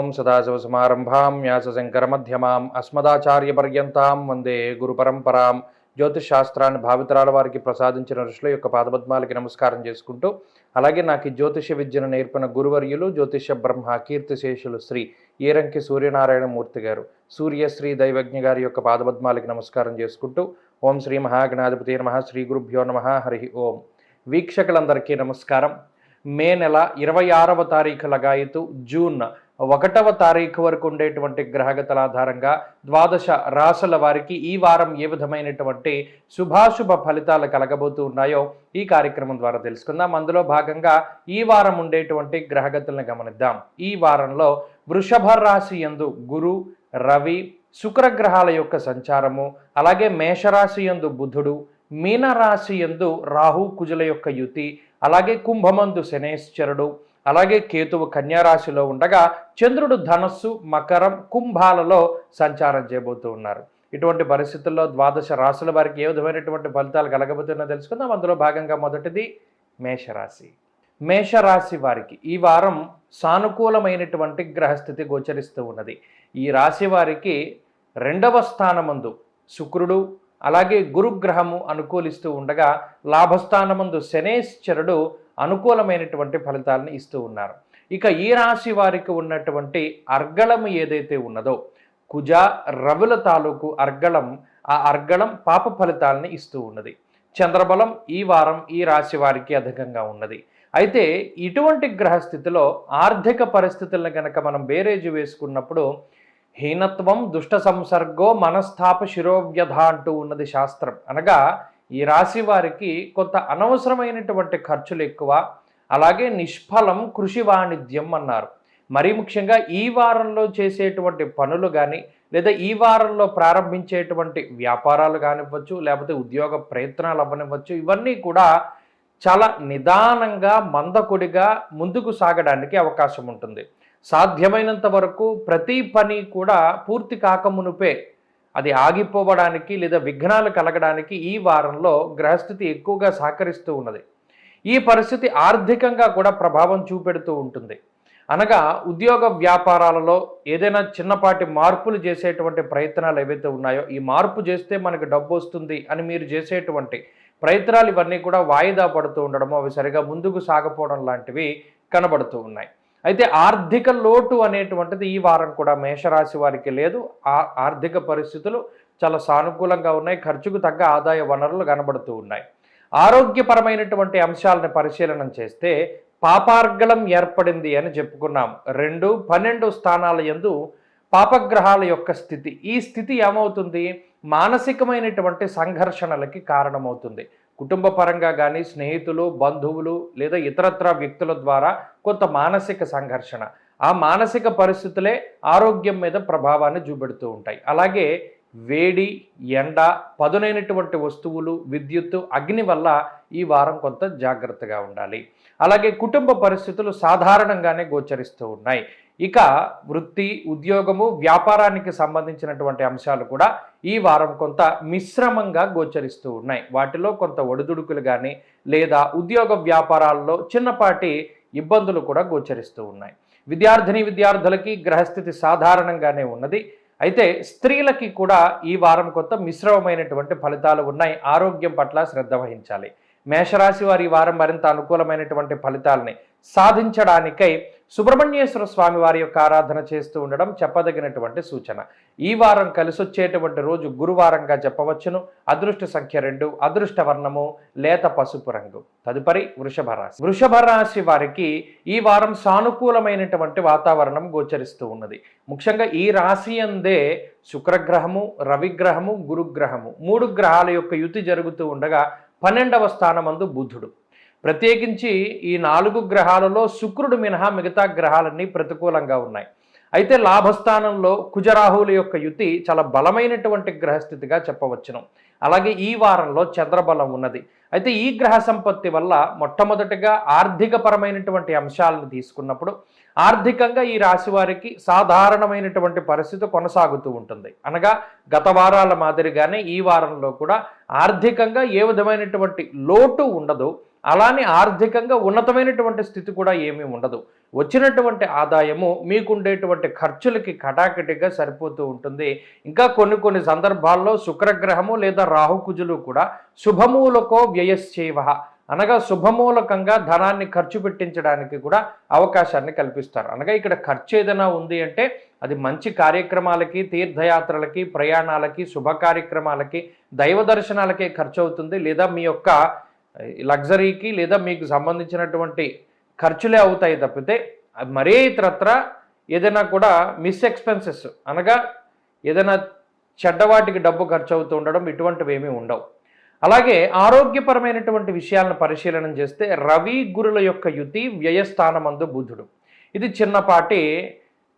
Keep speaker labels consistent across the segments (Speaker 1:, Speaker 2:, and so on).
Speaker 1: ఓం సదాశివసమారంభాం వ్యాసశంకరమధ్యమాం అస్మదాచార్యపర్యంతాం వందే గురుపరంపరాం. జ్యోతిష్ శాస్త్రాన్ని భావితరాల వారికి ప్రసాదించిన ఋషుల యొక్క పాదపద్మాలకి నమస్కారం చేసుకుంటూ, అలాగే నాకు ఈ జ్యోతిష విద్యను నేర్పిన గురువర్యులు జ్యోతిష బ్రహ్మ కీర్తిశేషులు శ్రీ ఈరంకి సూర్యనారాయణమూర్తి గారు, సూర్యశ్రీ దైవజ్ఞ గారి యొక్క పాదపద్మాలకి నమస్కారం చేసుకుంటూ, ఓం శ్రీ మహాగణాధిపతి నమః, శ్రీ గురుభ్యో నమః, హరి ఓం. వీక్షకులందరికీ నమస్కారం. మే నెల 26వ తారీఖు లగాయతు జూన్ 1వ తారీఖు వరకు ఉండేటువంటి గ్రహగతుల ఆధారంగా ద్వాదశ రాశుల వారికి ఈ వారం ఏ విధమైనటువంటి శుభాశుభ ఫలితాలు కలగబోతూ ఉన్నాయో ఈ కార్యక్రమం ద్వారా తెలుసుకుందాం. అందులో భాగంగా ఈ వారం ఉండేటువంటి గ్రహగతులను గమనిద్దాం. ఈ వారంలో వృషభ రాశి యందు గురు, రవి, శుక్రగ్రహాల యొక్క సంచారము, అలాగే మేషరాశి యందు బుధుడు, మీనరాశి యందు రాహు కుజుల యొక్క యుతి, అలాగే కుంభమందు శనేశ్వరుడు, అలాగే కేతువు కన్యారాశిలో ఉండగా చంద్రుడు ధనస్సు, మకరం, కుంభాలలో సంచారం చేయబోతూ ఉన్నారు. ఇటువంటి పరిస్థితుల్లో ద్వాదశ రాశుల వారికి ఏ విధమైనటువంటి ఫలితాలు కలగబోతున్నా తెలుసుకుందాం. అందులో భాగంగా మొదటిది మేషరాశి. మేషరాశి వారికి ఈ వారం సానుకూలమైనటువంటి గ్రహస్థితి గోచరిస్తూ ఉన్నది. ఈ రాశి వారికి 2వ స్థానమందు శుక్రుడు, అలాగే గురుగ్రహము అనుకూలిస్తూ ఉండగా లాభస్థానమందు శనేశ్వరుడు అనుకూలమైనటువంటి ఫలితాలను ఇస్తూ ఉన్నారు. ఇక ఈ రాశి వారికి ఉన్నటువంటి అర్గళము ఏదైతే ఉన్నదో కుజ రవుల తాలూకు అర్గళం, ఆ అర్గళం పాప ఫలితాలని ఇస్తూ ఉన్నది. చంద్రబలం ఈ వారం ఈ రాశి వారికి అధికంగా ఉన్నది. అయితే ఇటువంటి గ్రహస్థితిలో ఆర్థిక పరిస్థితులను కనుక మనం బేరేజు వేసుకున్నప్పుడు హీనత్వం దుష్ట సంసర్గో మనస్థాప శిరోవ్యధ అంటూ ఉన్నది శాస్త్రం. అనగా ఈ రాశి వారికి కొంత అనవసరమైనటువంటి ఖర్చులు ఎక్కువ, అలాగే నిష్ఫలం కృషి వాణిజ్యం అన్నారు. మరీ ముఖ్యంగా ఈ వారంలో చేసేటువంటి పనులు కానీ, లేదా ఈ వారంలో ప్రారంభించేటువంటి వ్యాపారాలు కానివ్వచ్చు, లేకపోతే ఉద్యోగ ప్రయత్నాలు అవ్వనివ్వచ్చు, ఇవన్నీ కూడా చాలా నిదానంగా మందకొడిగా ముందుకు సాగడానికి అవకాశం ఉంటుంది. సాధ్యమైనంత వరకు ప్రతి పని కూడా పూర్తి కాకమునుపే అది ఆగిపోవడానికి లేదా విఘ్నాలు కలగడానికి ఈ వారంలో గ్రహస్థితి ఎక్కువగా సహకరిస్తూ ఉన్నది. ఈ పరిస్థితి ఆర్థికంగా కూడా ప్రభావం చూపెడుతూ ఉంటుంది. అనగా ఉద్యోగ వ్యాపారాలలో ఏదైనా చిన్నపాటి మార్పులు చేసేటువంటి ప్రయత్నాలు ఏవైతే ఉన్నాయో, ఈ మార్పు చేస్తే మనకు డబ్బు వస్తుంది అని మీరు చేసేటువంటి ప్రయత్నాలు ఇవన్నీ కూడా వాయిదా పడుతూ ఉండడము, అవి సరిగా ముందుకు సాగపోవడం లాంటివి కనబడుతూ ఉన్నాయి. అయితే ఆర్థిక లోటు అనేటువంటిది ఈ వారం కూడా మేషరాశి వారికి లేదు. ఆర్థిక పరిస్థితులు చాలా సానుకూలంగా ఉన్నాయి. ఖర్చుకు తగ్గ ఆదాయ వనరులు కనబడుతూ ఉన్నాయి. ఆరోగ్యపరమైనటువంటి అంశాలను పరిశీలన చేస్తే పాపార్గళం ఏర్పడింది అని చెప్పుకున్నాం. 2, 12 స్థానాల యందు పాపగ్రహాల యొక్క స్థితి. ఈ స్థితి ఏమవుతుంది? మానసికమైనటువంటి సంఘర్షణలకి కారణమవుతుంది. కుటుంబ పరంగా కానీ, స్నేహితులు, బంధువులు లేదా ఇతరత్ర వ్యక్తుల ద్వారా కొంత మానసిక సంఘర్షణ, ఆ మానసిక పరిస్థితులే ఆరోగ్యం మీద ప్రభావాన్ని చూపెడుతూ ఉంటాయి. అలాగే వేడి, ఎండ, పదునైనటువంటి వస్తువులు, విద్యుత్తు, అగ్ని వల్ల ఈ వారం కొంత జాగ్రత్తగా ఉండాలి. అలాగే కుటుంబ పరిస్థితులు సాధారణంగానే గోచరిస్తూ ఉన్నాయి. ఇక వృత్తి, ఉద్యోగము, వ్యాపారానికి సంబంధించినటువంటి అంశాలు కూడా ఈ వారం కొంత మిశ్రమంగా గోచరిస్తూ ఉన్నాయి. వాటిలో కొంత ఒడిదుడుకులు కానీ, లేదా ఉద్యోగ వ్యాపారాల్లో చిన్నపాటి ఇబ్బందులు కూడా గోచరిస్తూ ఉన్నాయి. విద్యార్థులకి గ్రహస్థితి సాధారణంగానే ఉన్నది. అయితే స్త్రీలకి కూడా ఈ వారం కొంత మిశ్రమమైనటువంటి ఫలితాలు ఉన్నాయి. ఆరోగ్యం పట్ల శ్రద్ధ వహించాలి. మేషరాశి వారి వారం మరింత అనుకూలమైనటువంటి ఫలితాలని సాధించడానికై సుబ్రహ్మణ్యేశ్వర స్వామి వారి యొక్క ఆరాధన చేస్తూ ఉండడం చెప్పదగినటువంటి సూచన. ఈ వారం కలిసొచ్చేటువంటి రోజు గురువారంగా చెప్పవచ్చును. అదృష్ట సంఖ్య 2, అదృష్ట వర్ణము లేత పసుపు రంగు. తదుపరి వృషభ రాశి. వృషభ రాశి వారికి ఈ వారం సానుకూలమైనటువంటి వాతావరణం గోచరిస్తూ ఉన్నది. ముఖ్యంగా ఈ రాశి అందే శుక్రగ్రహము, రవిగ్రహము, గురుగ్రహము 3 గ్రహాల యొక్క యుతి జరుగుతూ ఉండగా 12వ స్థానమందు బుధుడు. ప్రత్యేకించి ఈ 4 గ్రహాలలో శుక్రుడు మినహా మిగతా గ్రహాలన్నీ ప్రతికూలంగా ఉన్నాయి. అయితే లాభస్థానంలో కుజరాహువుల యొక్క యుతి చాలా బలమైనటువంటి గ్రహస్థితిగా చెప్పవచ్చును. అలాగే ఈ వారంలో చంద్రబలం ఉన్నది. అయితే ఈ గ్రహ సంపత్తి వల్ల మొట్టమొదటిగా ఆర్థిక పరమైనటువంటి అంశాలను తీసుకున్నప్పుడు ఆర్థికంగా ఈ రాశి వారికి సాధారణమైనటువంటి పరిస్థితి కొనసాగుతూ ఉంటుంది. అనగా గత వారాల మాదిరిగానే ఈ వారంలో కూడా ఆర్థికంగా ఏ విధమైనటువంటి లోటు ఉండదు. అలానే ఆర్థికంగా ఉన్నతమైనటువంటి స్థితి కూడా ఏమీ ఉండదు. వచ్చినటువంటి ఆదాయము మీకుండేటువంటి ఖర్చులకి కటాకటిగా సరిపోతూ ఉంటుంది. ఇంకా కొన్ని సందర్భాల్లో శుక్రగ్రహము లేదా రాహుకుజులు కూడా శుభమూలకో వ్యయశ్చైవ అనగా శుభమూలకంగా ధనాన్ని ఖర్చు పెట్టించడానికి కూడా అవకాశాన్ని కల్పిస్తారు. అనగా ఇక్కడ ఖర్చు ఏదైనా ఉంది అంటే అది మంచి కార్యక్రమాలకి, తీర్థయాత్రలకి, ప్రయాణాలకి, శుభ కార్యక్రమాలకి, దైవ దర్శనాలకే ఖర్చు అవుతుంది. లేదా మీ యొక్క లగ్జరీకి లేదా మీకు సంబంధించినటువంటి ఖర్చులే అవుతాయి తప్పితే మరే ఇతరత్ర ఏదైనా కూడా మిస్ ఎక్స్పెన్సెస్ అనగా ఏదైనా చెడ్డవాటికి డబ్బు ఖర్చు అవుతూ ఉండడం ఇటువంటివి ఏమీ ఉండవు. అలాగే ఆరోగ్యపరమైనటువంటి విషయాలను పరిశీలన చేస్తే రవి గురుల యొక్క యుతి వ్యయస్థానమందు బుధుడు, ఇది చిన్నపాటి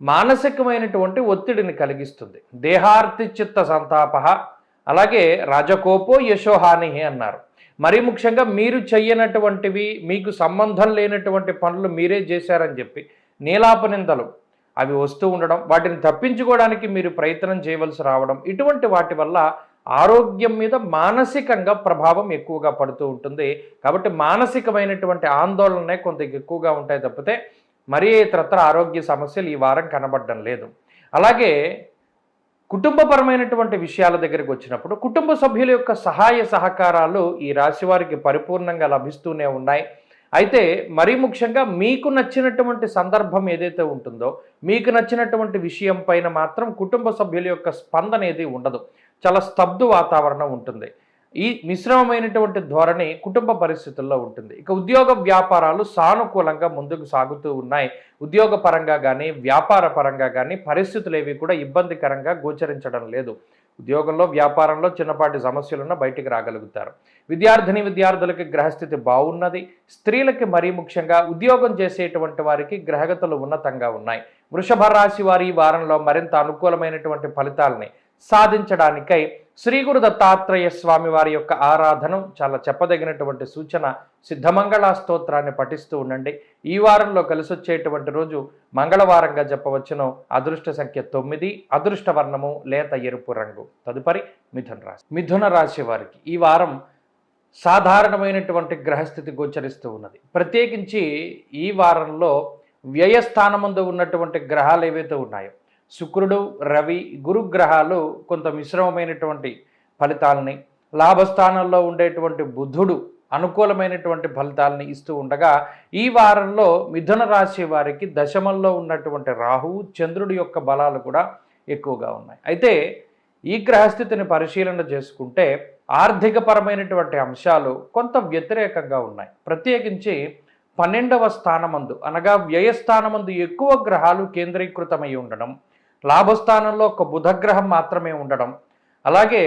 Speaker 1: మానసికమైనటువంటి ఒత్తిడిని కలిగిస్తుంది. దేహార్తి చిత్త సంతాప, అలాగే రాజకోపో యశోహాని అన్నారు. మరీ ముఖ్యంగా మీరు చెయ్యనటువంటివి, మీకు సంబంధం లేనటువంటి పనులు మీరే చేశారని చెప్పి నీలాపనిందలు అవి వస్తూ ఉండడం, వాటిని తప్పించుకోవడానికి మీరు ప్రయత్నం చేయవలసి రావడం, ఇటువంటి వాటి వల్ల ఆరోగ్యం మీద మానసికంగా ప్రభావం ఎక్కువగా పడుతూ ఉంటుంది. కాబట్టి మానసికమైనటువంటి ఆందోళననే కొంత ఎక్కువగా ఉంటాయి తప్పితే మరీ ఇతరత్ర ఆరోగ్య సమస్యలు ఈ వారం కనబడడం లేదు. అలాగే కుటుంబపరమైనటువంటి విషయాల దగ్గరికి వచ్చినప్పుడు కుటుంబ సభ్యుల యొక్క సహాయ సహకారాలు ఈ రాశి వారికి పరిపూర్ణంగా లభిస్తూనే ఉన్నాయి. అయితే మరీ ముఖ్యంగా మీకు నచ్చినటువంటి సందర్భం ఏదైతే ఉంటుందో, మీకు నచ్చినటువంటి విషయం పైన మాత్రం కుటుంబ సభ్యుల యొక్క స్పందన ఏది ఉండదు. చాలా స్తబ్దు వాతావరణం ఉంటుంది. ఈ మిశ్రమమైనటువంటి ధోరణి కుటుంబ పరిస్థితుల్లో ఉంటుంది. ఇక ఉద్యోగ వ్యాపారాలు సానుకూలంగా ముందుకు సాగుతూ ఉన్నాయి. ఉద్యోగ పరంగా కానీ వ్యాపార పరంగా కానీ పరిస్థితులు ఏవి కూడా ఇబ్బందికరంగా గోచరించడం లేదు. ఉద్యోగంలో వ్యాపారంలో చిన్నపాటి సమస్యలున్న బయటికి రాగలుగుతారు. విద్యార్థులకి గ్రహస్థితి బాగున్నది. స్త్రీలకి మరీ ముఖ్యంగా ఉద్యోగం చేసేటువంటి వారికి గ్రహగతులు ఉన్నతంగా ఉన్నాయి. వృషభ రాశి వారి ఈ వారంలో మరింత అనుకూలమైనటువంటి ఫలితాలని సాధించడానికై శ్రీ గురు దత్తాత్రేయ స్వామి వారి యొక్క ఆరాధన చాలా చెప్పదగినటువంటి సూచన. సిద్ధమంగళ స్తోత్రాన్ని పఠిస్తూ ఉండండి. ఈ వారంలో కలిసి వచ్చేటువంటి రోజు మంగళవారంగా చెప్పవచ్చును. అదృష్ట సంఖ్య 9, అదృష్ట వర్ణము లేత ఎరుపు రంగు. తదుపరి మిథున రాశి. మిథున రాశి వారికి ఈ వారం సాధారణమైనటువంటి గ్రహస్థితి గోచరిస్తూ ఉన్నది. ప్రత్యేకించి ఈ వారంలో వ్యయస్థానమందు ఉన్నటువంటి గ్రహాలు ఏవైతే ఉన్నాయో శుక్రుడు, రవి, గురుగ్రహాలు కొంత మిశ్రమమైనటువంటి ఫలితాలని, లాభస్థానంలో ఉండేటువంటి బుధుడు అనుకూలమైనటువంటి ఫలితాలని ఇస్తూ ఉండగా ఈ వారంలో మిథున రాశి వారికి దశమంలో ఉన్నటువంటి రాహువు, చంద్రుడి యొక్క బలాలు కూడా ఎక్కువగా ఉన్నాయి. అయితే ఈ గ్రహస్థితిని పరిశీలన చేసుకుంటే ఆర్థికపరమైనటువంటి అంశాలు కొంత వ్యతిరేకంగా ఉన్నాయి. ప్రత్యేకించి 12వ స్థానమందు అనగా వ్యయస్థానమందు ఎక్కువ గ్రహాలు కేంద్రీకృతమై ఉండడం, లాభస్థానంలో ఒక బుధగ్రహం మాత్రమే ఉండడం, అలాగే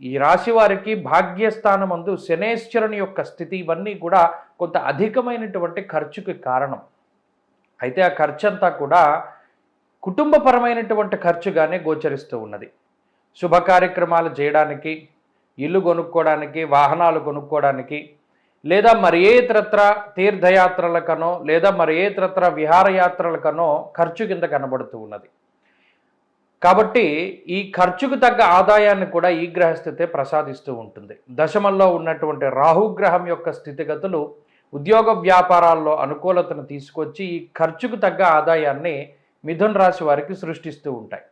Speaker 1: ఈ రాశి వారికి భాగ్యస్థానమందు శనేశ్వరుని యొక్క స్థితి, ఇవన్నీ కూడా కొంత అధికమైనటువంటి ఖర్చుకి కారణం. అయితే ఆ ఖర్చు అంతా కూడా కుటుంబపరమైనటువంటి ఖర్చుగానే గోచరిస్తూ ఉన్నది. శుభ కార్యక్రమాలు చేయడానికి, ఇల్లు కొనుక్కోవడానికి, వాహనాలు కొనుక్కోవడానికి, లేదా మరి ఏ ఇతరత్ర తీర్థయాత్రలకనో లేదా మరి ఏ ఇతరత్ర విహారయాత్రలకనో ఖర్చు కింద కనబడుతూ ఉన్నది. కాబట్టి ఈ ఖర్చుకు తగ్గ ఆదాయాన్ని కూడా ఈ గ్రహస్థితే ప్రసాదిస్తూ ఉంటుంది. దశమంలో ఉన్నటువంటి రాహుగ్రహం యొక్క స్థితిగతులు ఉద్యోగ వ్యాపారాల్లో అనుకూలతను తీసుకొచ్చి ఈ ఖర్చుకు తగ్గ ఆదాయాన్ని మిథున రాశి వారికి సృష్టిస్తూ ఉంటాయి.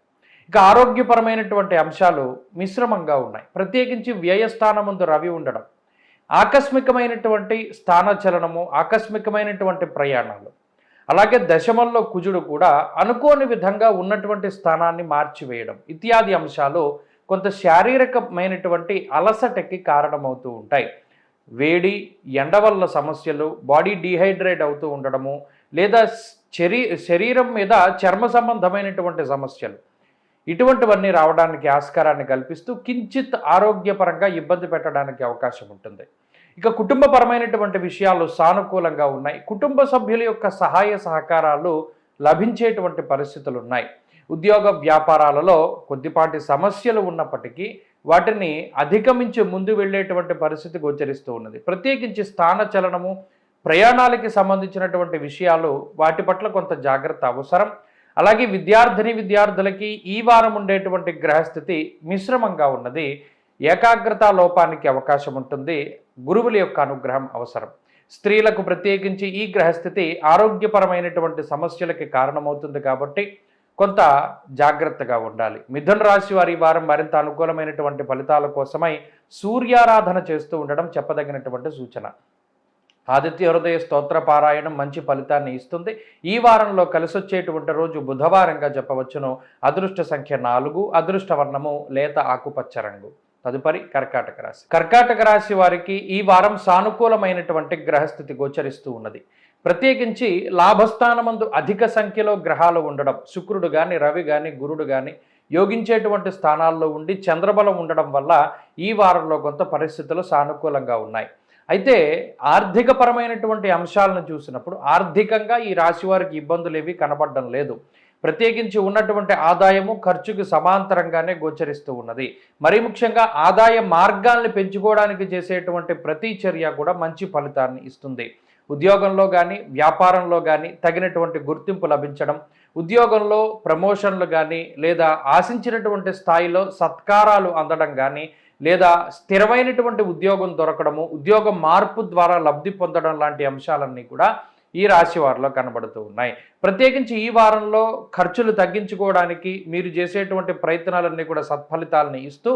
Speaker 1: ఇక ఆరోగ్యపరమైనటువంటి అంశాలు మిశ్రమంగా ఉన్నాయి. ప్రత్యేకించి వ్యయస్థానమందు రవి ఉండడం, ఆకస్మికమైనటువంటి స్థానచలనము, ఆకస్మికమైనటువంటి ప్రయాణాలు, అలాగే దశమంలో కుజుడు కూడా అనుకోని విధంగా ఉన్నటువంటి స్థానాన్ని మార్చివేయడం ఇత్యాది అంశాలు కొంత శారీరకమైనటువంటి అలసటకి కారణమవుతూ ఉంటాయి. వేడి, ఎండ వల్ల సమస్యలు, బాడీ డీహైడ్రేట్ అవుతూ ఉండడము, లేదా శరీరం మీద చర్మ సంబంధమైనటువంటి సమస్యలు, ఇటువంటివన్నీ రావడానికి ఆస్కారాన్ని కల్పిస్తూ కించిత్ ఆరోగ్యపరంగా ఇబ్బంది పెట్టడానికి అవకాశం ఉంటుంది. ఇక కుటుంబపరమైనటువంటి విషయాలు సానుకూలంగా ఉన్నాయి. కుటుంబ సభ్యుల యొక్క సహాయ సహకారాలు లభించేటువంటి పరిస్థితులు ఉన్నాయి. ఉద్యోగ వ్యాపారాలలో కొద్దిపాటి సమస్యలు ఉన్నప్పటికీ వాటిని అధిగమించి ముందు వెళ్ళేటువంటి పరిస్థితి గోచరిస్తూ ఉన్నది. ప్రత్యేకించి స్థానచలనము, ప్రయాణాలకి సంబంధించినటువంటి విషయాలు, వాటి పట్ల కొంత జాగ్రత్త అవసరం. అలాగే విద్యార్థులకి ఈ వారం ఉండేటువంటి గ్రహస్థితి మిశ్రమంగా ఉన్నది. ఏకాగ్రత లోపానికి అవకాశం ఉంటుంది. గురువుల యొక్క అనుగ్రహం అవసరం. స్త్రీలకు ప్రత్యేకించి ఈ గ్రహస్థితి ఆరోగ్యపరమైనటువంటి సమస్యలకి కారణమవుతుంది కాబట్టి కొంత జాగ్రత్తగా ఉండాలి. మిథున రాశి వారి వారం మరింత అనుకూలమైనటువంటి ఫలితాల కోసమై సూర్యారాధన చేస్తూ ఉండడం చెప్పదగినటువంటి సూచన. ఆదిత్య హృదయ స్తోత్ర పారాయణం మంచి ఫలితాన్ని ఇస్తుంది. ఈ వారంలో కలిసొచ్చేటువంటి రోజు బుధవారంగా చెప్పవచ్చును. అదృష్ట సంఖ్య 4, అదృష్ట వర్ణము లేత ఆకుపచ్చ రంగు. తదుపరి కర్కాటక రాశి. కర్కాటక రాశి వారికి ఈ వారం సానుకూలమైనటువంటి గ్రహస్థితి గోచరిస్తూ ఉన్నది. ప్రత్యేకించి లాభస్థానమందు అధిక సంఖ్యలో గ్రహాలు ఉండడం, శుక్రుడు కానీ రవి కానీ గురుడు కానీ యోగించేటువంటి స్థానాల్లో ఉండి చంద్రబలం ఉండడం వల్ల ఈ వారంలో కొంత పరిస్థితులు సానుకూలంగా ఉన్నాయి. అయితే ఆర్థికపరమైనటువంటి అంశాలను చూసినప్పుడు ఆర్థికంగా ఈ రాశి వారికి ఇబ్బందులు ఏవి కనబడడం లేదు. ప్రత్యేకించి ఉన్నటువంటి ఆదాయము ఖర్చుకు సమాంతరంగానే గోచరిస్తూ ఉన్నది. మరీ ముఖ్యంగా ఆదాయ మార్గాల్ని పెంచుకోవడానికి చేసేటువంటి ప్రతి చర్య కూడా మంచి ఫలితాన్ని ఇస్తుంది. ఉద్యోగంలో కానీ వ్యాపారంలో కానీ తగినటువంటి గుర్తింపు లభించడం, ఉద్యోగంలో ప్రమోషన్లు కానీ లేదా ఆశించినటువంటి స్థాయిలో సత్కారాలు అందడం కానీ లేదా స్థిరమైనటువంటి ఉద్యోగం దొరకడము, ఉద్యోగం మార్పు ద్వారా లబ్ధి పొందడం లాంటి అంశాలన్నీ కూడా ఈ రాశి వారిలో కనబడుతూ ఉన్నాయి. ప్రత్యేకించి ఈ వారంలో ఖర్చులు తగ్గించుకోవడానికి మీరు చేసేటువంటి ప్రయత్నాలన్నీ కూడా సత్ఫలితాలని ఇస్తూ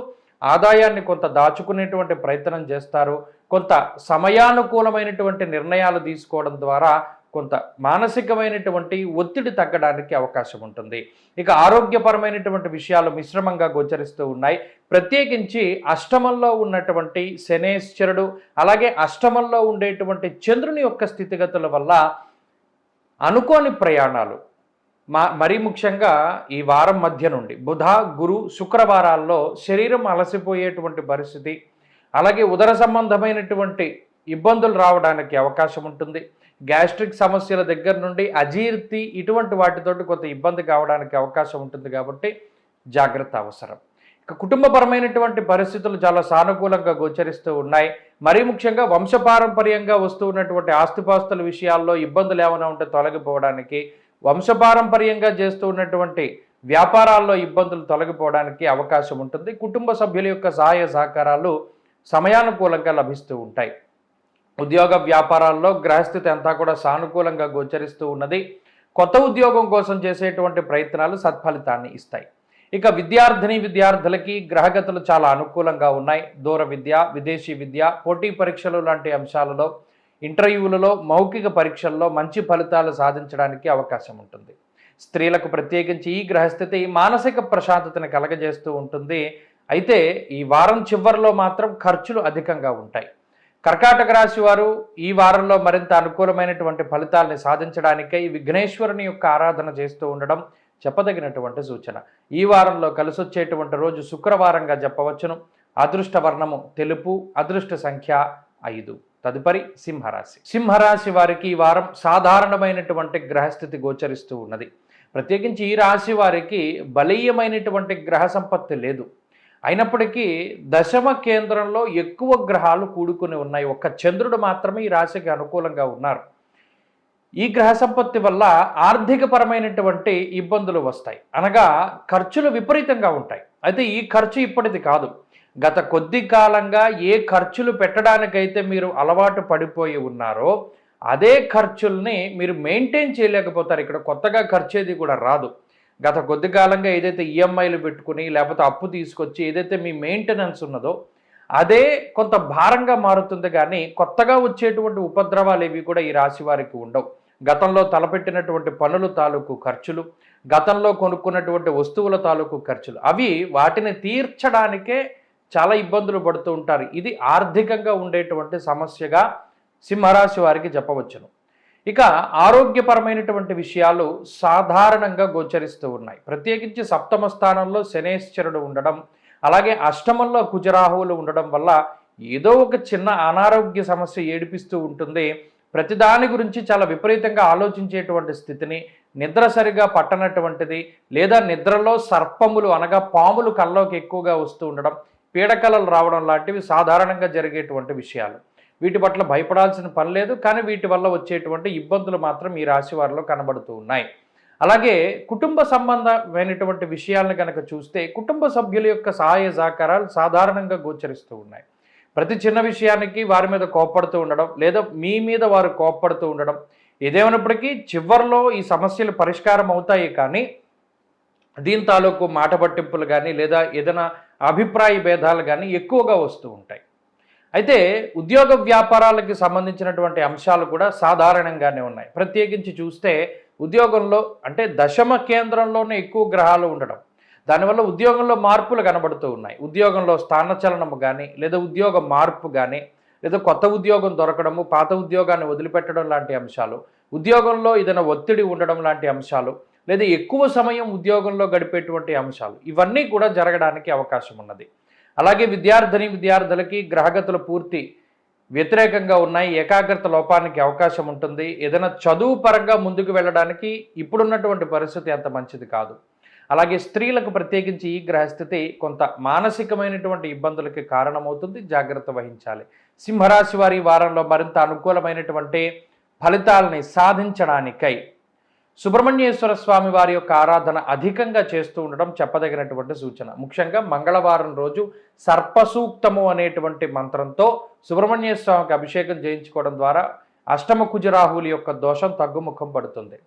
Speaker 1: ఆదాయాన్ని కొంత దాచుకునేటువంటి ప్రయత్నం చేస్తారు. కొంత సమయానుకూలమైనటువంటి నిర్ణయాలు తీసుకోవడం ద్వారా కొంత మానసికమైనటువంటి ఒత్తిడి తగ్గడానికి అవకాశం ఉంటుంది. ఇక ఆరోగ్యపరమైనటువంటి విషయాలు మిశ్రమంగా గోచరిస్తూ ఉన్నాయి. ప్రత్యేకించి అష్టమంలో ఉన్నటువంటి శనేశ్వరుడు అలాగే అష్టమంలో ఉండేటువంటి చంద్రుని యొక్క స్థితిగతుల వల్ల అనుకోని ప్రయాణాలు మరీ ముఖ్యంగా ఈ వారం మధ్య నుండి బుధ గురు శుక్రవారాల్లో శరీరం అలసిపోయేటువంటి పరిస్థితి, అలాగే ఉదర సంబంధమైనటువంటి ఇబ్బందులు రావడానికి అవకాశం ఉంటుంది. గ్యాస్ట్రిక్ సమస్యల దగ్గర నుండి అజీర్తి ఇటువంటి వాటితోటి కొంత ఇబ్బంది కావడానికి అవకాశం ఉంటుంది కాబట్టి జాగ్రత్త అవసరం. ఇక కుటుంబపరమైనటువంటి పరిస్థితులు చాలా సానుకూలంగా గోచరిస్తూ ఉన్నాయి. మరీ ముఖ్యంగా వంశపారంపర్యంగా వస్తూ ఉన్నటువంటి ఆస్తిపాస్తుల విషయాల్లో ఇబ్బందులు ఏమైనా ఉంటే తొలగిపోవడానికి, వంశపారంపర్యంగా చేస్తూ ఉన్నటువంటి వ్యాపారాల్లో ఇబ్బందులు తొలగిపోవడానికి అవకాశం ఉంటుంది. కుటుంబ సభ్యుల యొక్క సహాయ సహకారాలు సమయానుకూలంగా లభిస్తూ ఉంటాయి. ఉద్యోగ వ్యాపారాల్లో గ్రహస్థితి అంతా కూడా సానుకూలంగా గోచరిస్తూ ఉన్నది. కొత్త ఉద్యోగం కోసం చేసేటువంటి ప్రయత్నాలు సత్ఫలితాన్ని ఇస్తాయి. ఇక విద్యార్థులకి గ్రహగతులు చాలా అనుకూలంగా ఉన్నాయి. దూర విద్య, విదేశీ విద్య, పోటీ పరీక్షలు లాంటి అంశాలలో, ఇంటర్వ్యూలలో, మౌఖిక పరీక్షల్లో మంచి ఫలితాలు సాధించడానికి అవకాశం ఉంటుంది. స్త్రీలకు ప్రత్యేకించి ఈ గ్రహస్థితి మానసిక ప్రశాంతతను కలగజేస్తూ ఉంటుంది. అయితే ఈ వారం చివరిలో మాత్రం ఖర్చులు అధికంగా ఉంటాయి. కర్కాటక రాశి వారు ఈ వారంలో మరింత అనుకూలమైనటువంటి ఫలితాలని సాధించడానికై విఘ్నేశ్వరుని యొక్క ఆరాధన చేస్తూ ఉండడం చెప్పదగినటువంటి సూచన. ఈ వారంలో కలిసొచ్చేటువంటి రోజు శుక్రవారంగా చెప్పవచ్చును. అదృష్ట వర్ణము తెలుపు, అదృష్ట సంఖ్య 5. తదుపరి సింహరాశి. సింహరాశి వారికి ఈ వారం సాధారణమైనటువంటి గ్రహస్థితి గోచరిస్తూ ఉన్నది. ప్రత్యేకించి ఈ రాశి వారికి బలీయమైనటువంటి గ్రహ సంపత్తి లేదు. అయినప్పటికీ దశమ కేంద్రంలో ఎక్కువ గ్రహాలు కూడుకుని ఉన్నాయి. ఒక్క చంద్రుడు మాత్రమే ఈ రాశికి అనుకూలంగా ఉన్నారు. ఈ గ్రహ సంపత్తి వల్ల ఆర్థికపరమైనటువంటి ఇబ్బందులు వస్తాయి. అనగా ఖర్చులు విపరీతంగా ఉంటాయి. అయితే ఈ ఖర్చు ఇప్పటిది కాదు. గత కొద్ది కాలంగా ఏ ఖర్చులు పెట్టడానికైతే మీరు అలవాటు పడిపోయి ఉన్నారో అదే ఖర్చుల్ని మీరు మెయింటైన్ చేయలేకపోతారు. ఇక్కడ కొత్తగా ఖర్చేది కూడా రాదు. గత కొద్ది కాలంగా ఏదైతే ఈఎంఐలు పెట్టుకుని లేకపోతే అప్పు తీసుకొచ్చి ఏదైతే మీ మెయింటెనెన్స్ ఉన్నదో అదే కొంత భారంగా మారుతుంది. కానీ కొత్తగా వచ్చేటువంటి ఉపద్రవాలు ఏవి కూడా ఈ రాశి వారికి ఉండవు. గతంలో తలపెట్టినటువంటి పనుల తాలూకు ఖర్చులు, గతంలో కొనుక్కున్నటువంటి వస్తువుల తాలూకు ఖర్చులు, అవి వాటిని తీర్చడానికే చాలా ఇబ్బందులు పడుతూ ఉంటారు. ఇది ఆర్థికంగా ఉండేటువంటి సమస్యగా సింహరాశి వారికి చెప్పవచ్చును. ఇక ఆరోగ్యపరమైనటువంటి విషయాలు సాధారణంగా గోచరిస్తూ ఉన్నాయి. ప్రత్యేకించి సప్తమ స్థానంలో శనేశ్వరుడు ఉండడం, అలాగే అష్టమంలో కుజరాహువులు ఉండడం వల్ల ఏదో ఒక చిన్న అనారోగ్య సమస్య ఏడిపిస్తూ ఉంటుంది. ప్రతిదాని గురించి చాలా విపరీతంగా ఆలోచించేటువంటి స్థితిని, నిద్ర సరిగా పట్టనటువంటిది, లేదా నిద్రలో సర్పములు అనగా పాములు కల్లోకి ఎక్కువగా వస్తూ ఉండడం, పీడకలలు రావడం లాంటివి సాధారణంగా జరిగేటువంటి విషయాలు. వీటి పట్ల భయపడాల్సిన పని లేదు. కానీ వీటి వల్ల వచ్చేటువంటి ఇబ్బందులు మాత్రం ఈ రాశి వారిలో కనబడుతూ ఉన్నాయి. అలాగే కుటుంబ సంబంధమైనటువంటి విషయాలను కనుక చూస్తే కుటుంబ సభ్యుల యొక్క సహాయ సహకారాలు సాధారణంగా గోచరిస్తూ ఉన్నాయి. ప్రతి చిన్న విషయానికి వారి మీద కోప్పడుతూ ఉండడం, లేదా మీ మీద వారు కోప్పడుతూ ఉండడం, ఏదేమైనప్పటికీ చివరిలో ఈ సమస్యలు పరిష్కారం అవుతాయి. కానీ దీని తాలూకు మాట పట్టింపులు కానీ, లేదా ఏదైనా అభిప్రాయ భేదాలు కానీ ఎక్కువగా వస్తూ ఉంటాయి. అయితే ఉద్యోగ వ్యాపారాలకి సంబంధించినటువంటి అంశాలు కూడా సాధారణంగానే ఉన్నాయి. ప్రత్యేకించి చూస్తే ఉద్యోగంలో అంటే దశమ కేంద్రంలోనే ఎక్కువ గ్రహాలు ఉండడం, దానివల్ల ఉద్యోగంలో మార్పులు కనబడుతూ ఉన్నాయి. ఉద్యోగంలో స్థానచలనము కానీ, లేదా ఉద్యోగ మార్పు కానీ, లేదా కొత్త ఉద్యోగం దొరకడము, పాత ఉద్యోగాన్ని వదిలిపెట్టడం లాంటి అంశాలు, ఉద్యోగంలో ఏదైనా ఒత్తిడి ఉండడం లాంటి అంశాలు, లేదా ఎక్కువ సమయం ఉద్యోగంలో గడిపేటువంటి అంశాలు, ఇవన్నీ కూడా జరగడానికి అవకాశం ఉన్నది. అలాగే విద్యార్థులకి గ్రహగతులు పూర్తి వ్యతిరేకంగా ఉన్నాయి. ఏకాగ్రత లోపానికి అవకాశం ఉంటుంది. ఏదైనా చదువు పరంగా ముందుకు వెళ్ళడానికి ఇప్పుడున్నటువంటి పరిస్థితి అంత మంచిది కాదు. అలాగే స్త్రీలకు ప్రత్యేకించి ఈ గ్రహస్థితి కొంత మానసికమైనటువంటి ఇబ్బందులకి కారణమవుతుంది. జాగ్రత్త వహించాలి. సింహరాశి వారి వారంలో మరింత అనుకూలమైనటువంటి ఫలితాలని సాధించడానికై సుబ్రహ్మణ్యేశ్వర స్వామి వారి యొక్క ఆరాధన అధికంగా చేస్తూ ఉండడం చెప్పదగినటువంటి సూచన. ముఖ్యంగా మంగళవారం రోజు సర్పసూక్తము అనేటువంటి మంత్రంతో సుబ్రహ్మణ్యేశ్వర స్వామికి అభిషేకం చేయించుకోవడం ద్వారా అష్టమ కుజరాహువుల యొక్క దోషం తగ్గుముఖం పడుతుంది.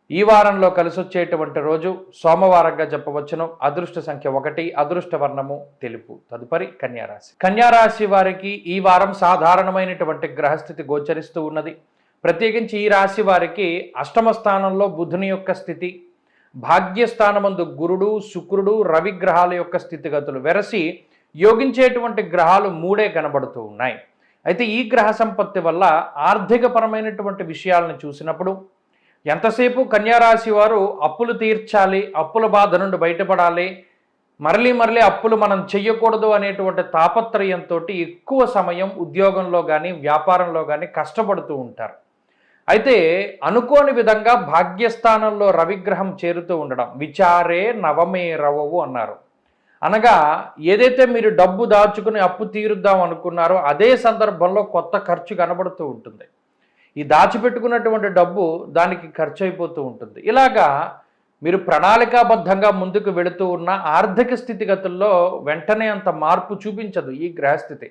Speaker 1: ఈ వారంలో కలిసి వచ్చేటువంటి రోజు సోమవారంగా చెప్పవచ్చును. అదృష్ట సంఖ్య 1, అదృష్ట వర్ణము తెలుపు. తదుపరి కన్యారాశి. కన్యారాశి వారికి ఈ వారం సాధారణమైనటువంటి గ్రహస్థితి గోచరిస్తూ ఉన్నది. ప్రత్యేకించి ఈ రాశి వారికి అష్టమ స్థానంలో బుధుని యొక్క స్థితి, భాగ్యస్థానమందు గురుడు, శుక్రుడు, రవి గ్రహాల యొక్క స్థితిగతులు వెరసి యోగించేటువంటి గ్రహాలు 3 కనబడుతూ ఉన్నాయి. అయితే ఈ గ్రహ సంపత్తి వల్ల ఆర్థికపరమైనటువంటి విషయాలను చూసినప్పుడు ఎంతసేపు కన్యారాశి వారు అప్పులు తీర్చాలి, అప్పుల బాధ నుండి బయటపడాలి, మరలి అప్పులు మనం చెయ్యకూడదు అనేటువంటి తాపత్రయంతో ఎక్కువ సమయం ఉద్యోగంలో కానీ వ్యాపారంలో కానీ కష్టపడుతూ ఉంటారు. అయితే అనుకోని విధంగా భాగ్యస్థానంలో రవిగ్రహం చేరుతూ ఉండడం, విచారే నవమే రవవు అన్నారు. అనగా ఏదైతే మీరు డబ్బు దాచుకుని అప్పు తీరుద్దాం అనుకున్నారో అదే సందర్భంలో కొత్త ఖర్చు కనబడుతూ ఉంటుంది. ఈ దాచిపెట్టుకున్నటువంటి డబ్బు దానికి ఖర్చు అయిపోతూ ఉంటుంది. ఇలాగా మీరు ప్రణాళికాబద్ధంగా ముందుకు వెళుతూ ఉన్న ఆర్థిక స్థితిగతుల్లో వెంటనే అంత మార్పు చూపించదు ఈ గ్రహస్థితి.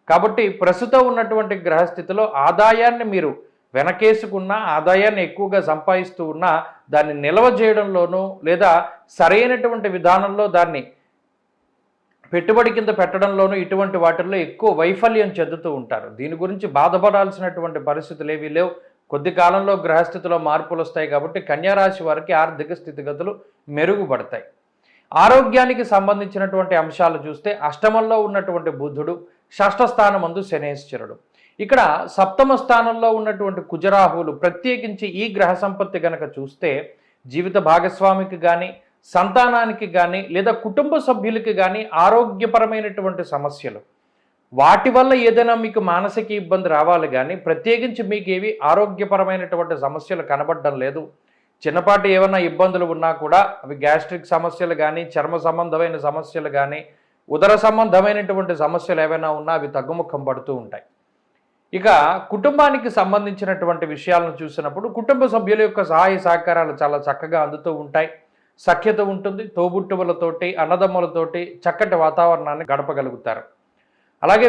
Speaker 1: కాబట్టి ప్రస్తుతం ఉన్నటువంటి గ్రహస్థితిలో ఆదాయాన్ని మీరు వెనకేసుకున్న, ఆదాయాన్ని ఎక్కువగా సంపాదిస్తూ ఉన్నా దాన్ని నిల్వ చేయడంలోనూ లేదా సరైనటువంటి విధానంలో దాన్ని పెట్టుబడి కింద పెట్టడంలోనూ ఇటువంటి వాటిల్లో ఎక్కువ వైఫల్యం చెందుతూ ఉంటారు. దీని గురించి బాధపడాల్సినటువంటి పరిస్థితులు ఏవీ లేవు. కొద్ది కాలంలో గ్రహస్థితిలో మార్పులు వస్తాయి కాబట్టి కన్యారాశి వారికి ఆర్థిక స్థితిగతులు మెరుగుపడతాయి. ఆరోగ్యానికి సంబంధించినటువంటి అంశాలు చూస్తే అష్టమంలో ఉన్నటువంటి బుధుడు, షష్ఠ స్థానమందు శనేశ్వరుడు, ఇక్కడ సప్తమ స్థానంలో ఉన్నటువంటి కుజరాహువులు ప్రత్యేకించి ఈ గ్రహ సంపత్తి గనక చూస్తే జీవిత భాగస్వామికి కానీ, సంతానానికి కానీ, లేదా కుటుంబ సభ్యులకి కానీ ఆరోగ్యపరమైనటువంటి సమస్యలు, వాటి వల్ల ఏదైనా మీకు మానసిక ఇబ్బంది రావాలి కానీ ప్రత్యేకించి మీకు ఏవి ఆరోగ్యపరమైనటువంటి సమస్యలు కనబడడం లేదు. చిన్నపాటి ఏమైనా ఇబ్బందులు ఉన్నా కూడా అవి గ్యాస్ట్రిక్ సమస్యలు కానీ, చర్మ సంబంధమైన సమస్యలు కానీ, ఉదర సంబంధమైనటువంటి సమస్యలు ఏవైనా ఉన్నా అవి తగ్గుముఖం పడుతూ ఉంటాయి. ఇక కుటుంబానికి సంబంధించినటువంటి విషయాలను చూసినప్పుడు కుటుంబ సభ్యుల యొక్క సహాయ సహకారాలు చాలా చక్కగా అందుతూ ఉంటాయి. సఖ్యత ఉంటుంది. తోబుట్టువులతోటి, అన్నదమ్ములతోటి చక్కటి వాతావరణాన్ని గడపగలుగుతారు. అలాగే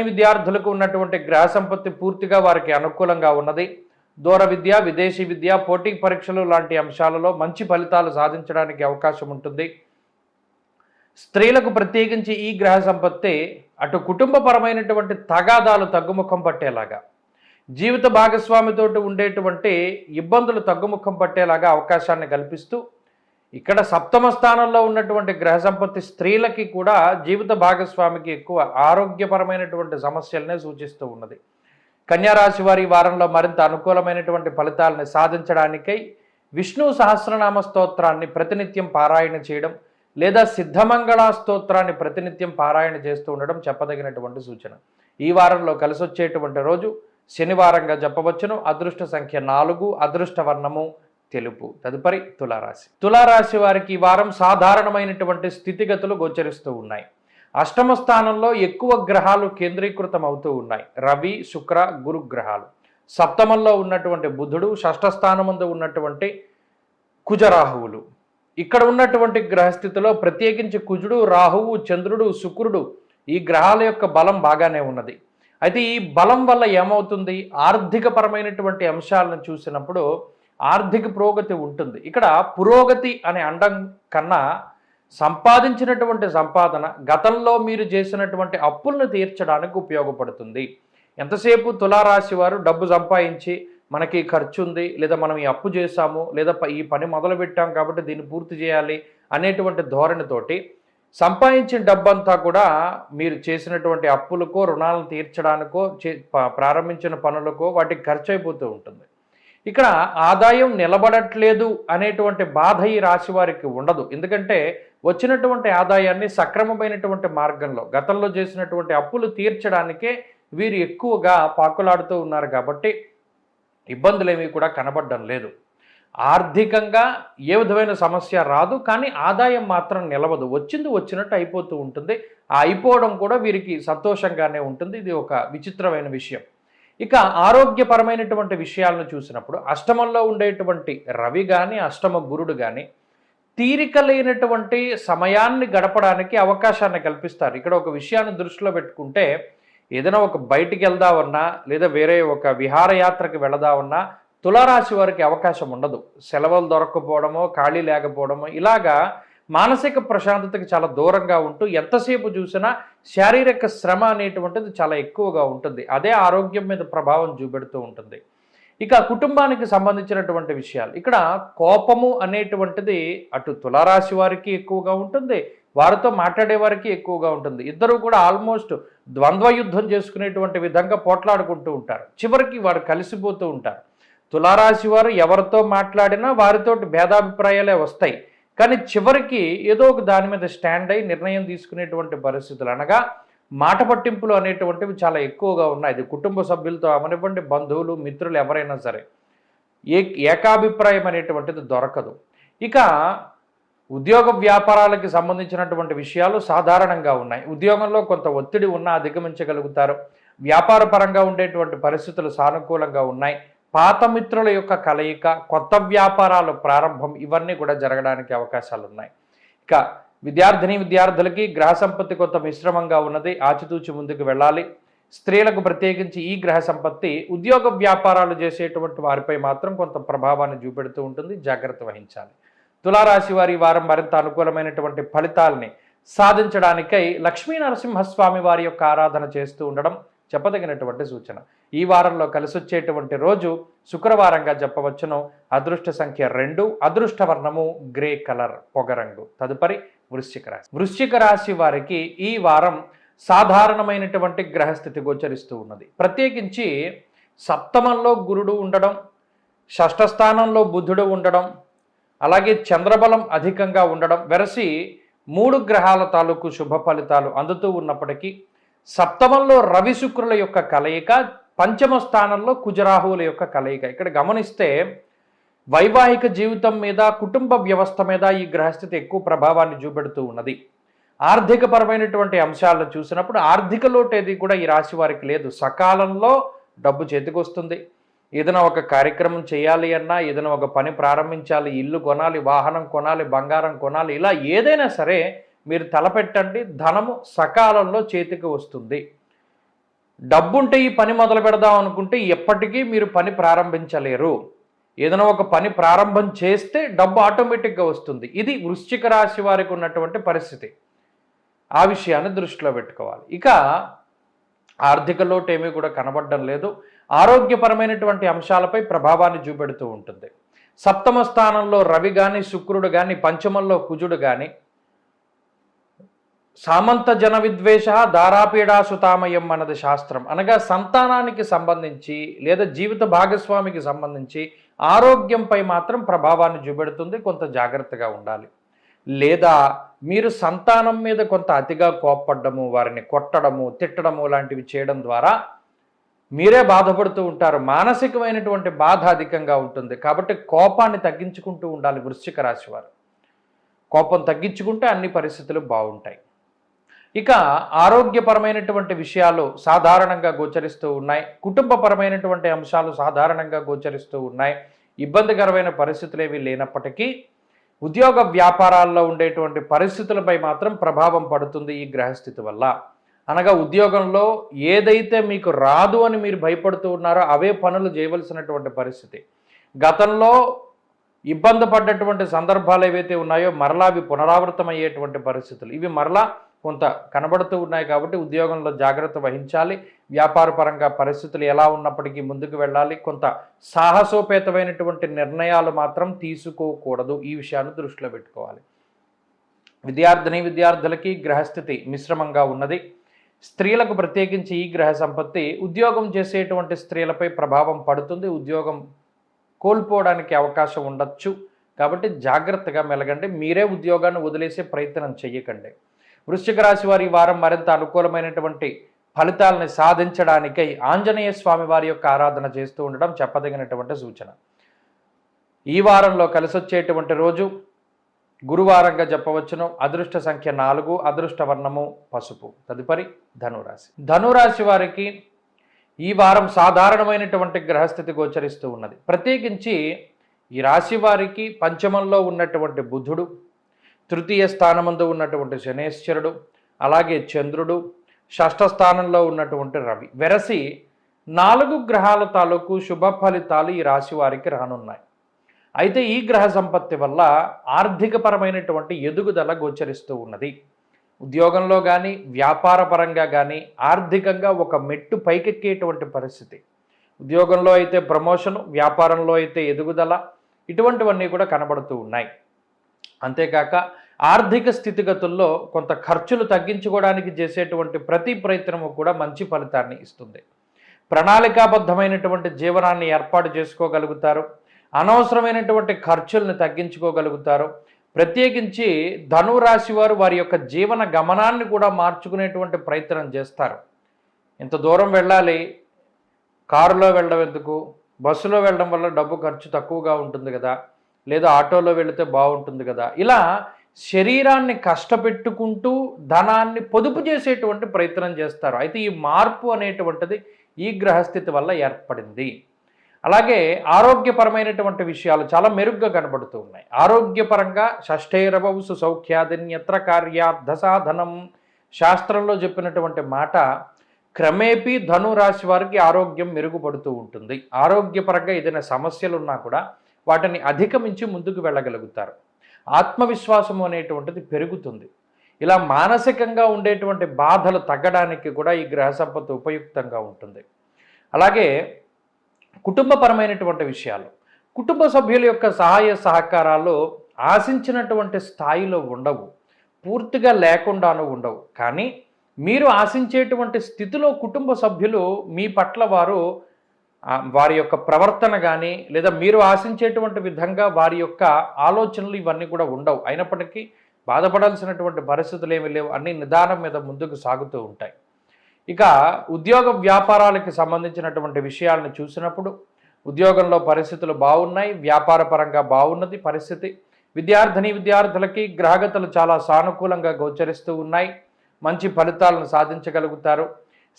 Speaker 1: విద్యార్థులకు ఉన్నటువంటి గ్రహ సంపత్తి పూర్తిగా వారికి అనుకూలంగా ఉన్నది. దూర విద్య, విదేశీ విద్య, పోటీ పరీక్షలు లాంటి అంశాలలో మంచి ఫలితాలు సాధించడానికి అవకాశం ఉంటుంది. స్త్రీలకు ప్రత్యేకించి ఈ గ్రహ సంపత్తి అటు కుటుంబపరమైనటువంటి తగాదాలు తగ్గుముఖం పట్టేలాగా, జీవిత భాగస్వామితోటి ఉండేటువంటి ఇబ్బందులు తగ్గుముఖం పట్టేలాగా అవకాశాన్ని కల్పిస్తూ ఇక్కడ సప్తమ స్థానంలో ఉన్నటువంటి గ్రహ సంపత్తి స్త్రీలకి కూడా జీవిత భాగస్వామికి ఎక్కువ ఆరోగ్యపరమైనటువంటి సమస్యలనే సూచిస్తూ ఉన్నది. కన్యారాశి వారి వారంలో మరింత అనుకూలమైనటువంటి ఫలితాలను సాధించడానికై విష్ణు సహస్రనామ స్తోత్రాన్ని ప్రతినిత్యం పారాయణ చేయడం లేదా సిద్ధమంగళ స్తోత్రాన్ని ప్రతినిత్యం పారాయణ చేస్తూ ఉండడం చెప్పదగినటువంటి సూచన. ఈ వారంలో కలిసి వచ్చేటువంటి రోజు శనివారంగా చెప్పవచ్చును. అదృష్ట సంఖ్య 4, అదృష్ట వర్ణము తెలుపు. తదుపరి తులారాశి. తులారాశి వారికి ఈ వారం సాధారణమైనటువంటి స్థితిగతులు గోచరిస్తూ ఉన్నాయి. అష్టమ స్థానంలో ఎక్కువ గ్రహాలు కేంద్రీకృతం అవుతూ ఉన్నాయి. రవి, శుక్ర, గురు గ్రహాలు. సప్తమంలో ఉన్నటువంటి బుధుడు, షష్ఠ స్థానమందు ఉన్నటువంటి కుజరాహువులు. ఇక్కడ ఉన్నటువంటి గ్రహస్థితిలో ప్రత్యేకించి కుజుడు, రాహువు, చంద్రుడు, శుక్రుడు ఈ గ్రహాల యొక్క బలం బాగానే ఉన్నది. అయితే ఈ బలం వల్ల ఏమవుతుంది, ఆర్థికపరమైనటువంటి అంశాలను చూసినప్పుడు ఆర్థిక పురోగతి ఉంటుంది. ఇక్కడ పురోగతి అనే అండం కన్నా సంపాదించినటువంటి సంపాదన గతంలో మీరు చేసినటువంటి అప్పులను తీర్చడానికి ఉపయోగపడుతుంది. ఎంతసేపు తులారాశి వారు డబ్బు సంపాదించి మనకి ఖర్చు ఉంది, లేదా మనం ఈ అప్పు చేశాము, లేదా ఈ పని మొదలు పెట్టాం కాబట్టి దీన్ని పూర్తి చేయాలి అనేటువంటి ధోరణితోటి సంపాదించిన డబ్బంతా కూడా మీరు చేసినటువంటి అప్పులకో, రుణాలను తీర్చడానికో, ప్రారంభించిన పనులకో వాటికి ఖర్చు అయిపోతూ ఉంటుంది. ఇక్కడ ఆదాయం నిలబడట్లేదు అనేటువంటి బాధ ఈ రాశి వారికి ఉండదు. ఎందుకంటే వచ్చినటువంటి ఆదాయాన్ని సక్రమమైనటువంటి మార్గంలో గతంలో చేసినటువంటి అప్పులు తీర్చడానికే వీరు ఎక్కువగా పాకులాడుతూ ఉన్నారు కాబట్టి ఇబ్బందులేమీ కూడా కనబడడం లేదు. ఆర్థికంగా ఏ విధమైన సమస్య రాదు, కానీ ఆదాయం మాత్రం నిలవదు. వచ్చింది వచ్చినట్టు అయిపోతూ ఉంటుంది. ఆ అయిపోవడం కూడా వీరికి సంతోషంగానే ఉంటుంది. ఇది ఒక విచిత్రమైన విషయం. ఇక ఆరోగ్యపరమైనటువంటి విషయాలను చూసినప్పుడు అష్టమంలో ఉండేటువంటి రవి కానీ, అష్టమ గురుడు కానీ తీరిక లేనటువంటి సమయాన్ని గడపడానికి అవకాశాన్ని కల్పిస్తారు. ఇక్కడ ఒక విషయాన్ని దృష్టిలో పెట్టుకుంటే ఏదైనా ఒక బయటికి వెళ్దామన్నా, లేదా వేరే ఒక విహారయాత్రకు వెళదామన్నా తులారాశి వారికి అవకాశం ఉండదు. సెలవులు దొరక్కపోవడమో, ఖాళీ లేకపోవడమో, ఇలాగా మానసిక ప్రశాంతతకి చాలా దూరంగా ఉంటూ ఎంతసేపు చూసినా శారీరక శ్రమ అనేటువంటిది చాలా ఎక్కువగా ఉంటుంది. అదే ఆరోగ్యం మీద ప్రభావం చూపెడుతూ ఉంటుంది. ఇక కుటుంబానికి సంబంధించినటువంటి విషయాలు, ఇక్కడ కోపము అనేటువంటిది అటు తులారాశి వారికి ఎక్కువగా ఉంటుంది, వారితో మాట్లాడే వారికి ఎక్కువగా ఉంటుంది. ఇద్దరు కూడా ఆల్మోస్ట్ ద్వంద్వ యుద్ధం చేసుకునేటువంటి విధంగా పోట్లాడుకుంటూ ఉంటారు. చివరికి వారు కలిసిపోతూ ఉంటారు. తులారాశి వారు ఎవరితో మాట్లాడినా వారితోటి భేదాభిప్రాయాలే వస్తాయి, కానీ చివరికి ఏదో ఒక దాని మీద స్టాండ్ అయి నిర్ణయం తీసుకునేటువంటి పరిస్థితులు, అనగా మాట పట్టింపులు అనేటువంటివి చాలా ఎక్కువగా ఉన్నాయి. ఇది కుటుంబ సభ్యులతో అవనివ్వండి, బంధువులు, మిత్రులు ఎవరైనా సరే ఏకాభిప్రాయం అనేటువంటిది దొరకదు. ఇక ఉద్యోగ వ్యాపారాలకి సంబంధించినటువంటి విషయాలు సాధారణంగా ఉన్నాయి. ఉద్యోగంలో కొంత ఒత్తిడి ఉన్నా అధిగమించగలుగుతారు. వ్యాపార పరంగా ఉండేటువంటి పరిస్థితులు సానుకూలంగా ఉన్నాయి. పాత మిత్రుల యొక్క కలయిక, కొత్త వ్యాపారాలు ప్రారంభం, ఇవన్నీ కూడా జరగడానికి అవకాశాలు ఉన్నాయి. ఇక విద్యార్థులకి గ్రహ సంపత్తి కొంత మిశ్రమంగా ఉన్నది, ఆచితూచి ముందుకు వెళ్ళాలి. స్త్రీలకు ప్రత్యేకించి ఈ గ్రహ సంపత్తి ఉద్యోగ వ్యాపారాలు చేసేటువంటి వారిపై మాత్రం కొంత ప్రభావాన్ని చూపెడుతూ ఉంటుంది, జాగ్రత్త వహించాలి. తులారాశి వారి వారం మరింత అనుకూలమైనటువంటి ఫలితాలని సాధించడానికై లక్ష్మీ నరసింహస్వామి వారి యొక్క ఆరాధన చేస్తూ ఉండడం చెప్పదగినటువంటి సూచన. ఈ వారంలో కలిసొచ్చేటువంటి రోజు శుక్రవారంగా చెప్పవచ్చును. అదృష్ట సంఖ్య 2, అదృష్ట వర్ణము గ్రే కలర్, పొగరంగు. తదుపరి వృశ్చిక రాశి వారికి ఈ వారం సాధారణమైనటువంటి గ్రహస్థితి గోచరిస్తూ ఉన్నది. ప్రత్యేకించి సప్తమంలో గురుడు ఉండడం, షష్ఠ స్థానంలో బుధుడు ఉండడం, అలాగే చంద్రబలం అధికంగా ఉండడం వెరసి 3 గ్రహాల తాలూకు శుభ ఫలితాలు అందుతూ ఉన్నప్పటికీ సప్తమంలో రవి శుక్రుల యొక్క కలయిక, పంచమ స్థానంలో కుజరాహువుల యొక్క కలయిక. ఇక్కడ గమనిస్తే వైవాహిక జీవితం మీద, కుటుంబ వ్యవస్థ మీద ఈ గ్రహస్థితి ఎక్కువ ప్రభావాన్ని చూపెడుతూ ఉన్నది. ఆర్థికపరమైనటువంటి అంశాలను చూసినప్పుడు ఆర్థిక లోటు ఏది కూడా ఈ రాశి వారికి లేదు. సకాలంలో డబ్బు చేతికి వస్తుంది. ఏదైనా ఒక కార్యక్రమం చేయాలి అన్నా, ఏదైనా ఒక పని ప్రారంభించాలి, ఇల్లు కొనాలి, వాహనం కొనాలి, బంగారం కొనాలి, ఇలా ఏదైనా సరే మీరు తలపెట్టండి, ధనము సకాలంలో చేతికి వస్తుంది. డబ్బుంటే ఈ పని మొదలు పెడదాం అనుకుంటే ఎప్పటికీ మీరు పని ప్రారంభించలేరు. ఏదైనా ఒక పని ప్రారంభం చేస్తే డబ్బు ఆటోమేటిక్గా వస్తుంది. ఇది వృశ్చిక రాశి వారికి ఉన్నటువంటి పరిస్థితి. ఆ విషయాన్ని దృష్టిలో పెట్టుకోవాలి. ఇక ఆర్థిక లోటు ఏమీ కూడా కనబడడం లేదు. ఆరోగ్యపరమైనటువంటి అంశాలపై ప్రభావాన్ని చూపెడుతూ ఉంటుంది. సప్తమ స్థానంలో రవి కానీ, శుక్రుడు కానీ, పంచమంలో కుజుడు కానీ, సామంత జన విద్వేష దారాపీడా సుతామయం అన్నది శాస్త్రం. అనగా సంతానానికి సంబంధించి లేదా జీవిత భాగస్వామికి సంబంధించి ఆరోగ్యంపై మాత్రం ప్రభావాన్ని చూపెడుతుంది. కొంత జాగ్రత్తగా ఉండాలి. లేదా మీరు సంతానం మీద కొంత అతిగా కోప్పడము, వారిని కొట్టడము, తిట్టడము లాంటివి చేయడం ద్వారా మీరే బాధపడుతూ ఉంటారు. మానసికమైనటువంటి బాధ అధికంగా ఉంటుంది. కాబట్టి కోపాన్ని తగ్గించుకుంటూ ఉండాలి వృశ్చిక రాశి వారు. కోపం తగ్గించుకుంటే అన్ని పరిస్థితులు బాగుంటాయి. ఇక ఆరోగ్యపరమైనటువంటి విషయాలు సాధారణంగా గోచరిస్తూ ఉన్నాయి. కుటుంబపరమైనటువంటి అంశాలు సాధారణంగా గోచరిస్తూ ఉన్నాయి. ఇబ్బందికరమైన పరిస్థితులు ఏవి లేనప్పటికీ ఉద్యోగ వ్యాపారాల్లో ఉండేటువంటి పరిస్థితులపై మాత్రం ప్రభావం పడుతుంది ఈ గ్రహస్థితి వల్ల. అనగా ఉద్యోగంలో ఏదైతే మీకు రాదు అని మీరు భయపడుతూ ఉన్నారో అవే పనులు చేయవలసినటువంటి పరిస్థితి. గతంలో ఇబ్బంది పడ్డటువంటి సందర్భాలు ఏవైతే ఉన్నాయో మరలా అవి పునరావృతమయ్యేటువంటి పరిస్థితులు ఇవి మరలా కొంత కనబడుతూ ఉన్నాయి. కాబట్టి ఉద్యోగంలో జాగ్రత్త వహించాలి. వ్యాపార పరంగా పరిస్థితులు ఎలా ఉన్నప్పటికీ ముందుకు వెళ్ళాలి. కొంత సాహసోపేతమైనటువంటి నిర్ణయాలు మాత్రం తీసుకోకూడదు. ఈ విషయాన్ని దృష్టిలో పెట్టుకోవాలి. విద్యార్థులకి గ్రహస్థితి మిశ్రమంగా ఉన్నది. స్త్రీలకు ప్రత్యేకించి ఈ గ్రహ సంపత్తి ఉద్యోగం చేసేటువంటి స్త్రీలపై ప్రభావం పడుతుంది. ఉద్యోగం కోల్పోవడానికి అవకాశం ఉండొచ్చు. కాబట్టి జాగ్రత్తగా మెలగండి. మీరే ఉద్యోగాన్ని వదిలేసే ప్రయత్నం చెయ్యకండి. వృశ్చిక రాశి వారి వారం మరింత అనుకూలమైనటువంటి ఫలితాలని సాధించడానికై ఆంజనేయ స్వామి వారి యొక్క ఆరాధన చేస్తూ ఉండడం చెప్పదగినటువంటి సూచన. ఈ వారంలో కలిసొచ్చేటువంటి రోజు గురువారంగా చెప్పవచ్చును. అదృష్ట సంఖ్య 4, అదృష్ట వర్ణము పసుపు. తదుపరి ధనురాశి. ధనురాశి వారికి ఈ వారం సాధారణమైనటువంటి గ్రహస్థితి గోచరిస్తూ ఉన్నది. ప్రత్యేకించి ఈ రాశి వారికి పంచమంలో ఉన్నటువంటి బుధుడు, తృతీయ స్థానమందు ఉన్నటువంటి శనేశ్వరుడు, అలాగే చంద్రుడు, షష్ఠ స్థానంలో ఉన్నటువంటి రవి, వెరసి 4 గ్రహాల తాలూకు శుభ ఫలితాలు ఈ రాశి వారికి రానున్నాయి. అయితే ఈ గ్రహ సంపత్తి వల్ల ఆర్థికపరమైనటువంటి ఎదుగుదల గోచరిస్తూ ఉన్నది. ఉద్యోగంలో కానీ వ్యాపార పరంగా కానీ ఆర్థికంగా ఒక మెట్టు పైకెక్కేటువంటి పరిస్థితి. ఉద్యోగంలో అయితే ప్రమోషను, వ్యాపారంలో అయితే ఎదుగుదల, ఇటువంటివన్నీ కూడా కనబడుతూ ఉన్నాయి. అంతేకాక ఆర్థిక స్థితిగతుల్లో కొంత ఖర్చులు తగ్గించుకోవడానికి చేసేటువంటి ప్రతి ప్రయత్నము కూడా మంచి ఫలితాన్ని ఇస్తుంది. ప్రణాళికాబద్ధమైనటువంటి జీవనాన్ని ఏర్పాటు చేసుకోగలుగుతారు. అనవసరమైనటువంటి ఖర్చుల్ని తగ్గించుకోగలుగుతారు. ప్రత్యేకించి ధనురాశి వారు వారి యొక్క జీవన గమనాన్ని కూడా మార్చుకునేటువంటి ప్రయత్నం చేస్తారు. ఇంత దూరం వెళ్ళాలి, కారులో వెళ్ళడం ఎందుకు, బస్సులో వెళ్ళడం వల్ల డబ్బు ఖర్చు తక్కువగా ఉంటుంది కదా, లేదా ఆటోలో వెళితే బాగుంటుంది కదా, ఇలా శరీరాన్ని కష్టపెట్టుకుంటూ ధనాన్ని పొదుపు చేసేటువంటి ప్రయత్నం చేస్తారు. అయితే ఈ మార్పు అనేటువంటిది ఈ గ్రహస్థితి వల్ల ఏర్పడింది. అలాగే ఆరోగ్యపరమైనటువంటి విషయాలు చాలా మెరుగ్గా కనబడుతూ ఉన్నాయి. ఆరోగ్యపరంగా షష్ఠైరవౌ సుసౌఖ్యాదిన్యత్ర కార్యార్థ సాధనం శాస్త్రంలో చెప్పినటువంటి మాట క్రమేపీ ధనురాశి వారికి ఆరోగ్యం మెరుగుపడుతూ ఉంటుంది. ఆరోగ్యపరంగా ఏదైనా సమస్యలు ఉన్నా కూడా వాటిని అధిగమించి ముందుకు వెళ్ళగలుగుతారు. ఆత్మవిశ్వాసం అనేటువంటిది పెరుగుతుంది. ఇలా మానసికంగా ఉండేటువంటి బాధలు తగ్గడానికి కూడా ఈ గ్రహ సంపత్తి ఉపయుక్తంగా ఉంటుంది. అలాగే కుటుంబపరమైనటువంటి విషయాలు, కుటుంబ సభ్యుల యొక్క సహాయ సహకారాలు ఆశించినటువంటి స్థాయిలో ఉండవు, పూర్తిగా లేకుండాను ఉండవు. కానీ మీరు ఆశించేటువంటి స్థితిలో కుటుంబ సభ్యులు మీ పట్ల వారి యొక్క ప్రవర్తన కానీ లేదా మీరు ఆశించేటువంటి విధంగా వారి యొక్క ఆలోచనలు ఇవన్నీ కూడా ఉండవు. అయినప్పటికీ బాధపడాల్సినటువంటి పరిస్థితులు ఏమీ లేవు. అన్ని నిదానం మీద ముందుకు సాగుతూ ఉంటాయి. ఇక ఉద్యోగ వ్యాపారాలకు సంబంధించినటువంటి విషయాలను చూసినప్పుడు ఉద్యోగంలో పరిస్థితులు బాగున్నాయి, వ్యాపార పరంగా బాగున్నది పరిస్థితి. విద్యార్థులకి గ్రహగతులు చాలా సానుకూలంగా గోచరిస్తూ ఉన్నాయి. మంచి ఫలితాలను సాధించగలుగుతారు.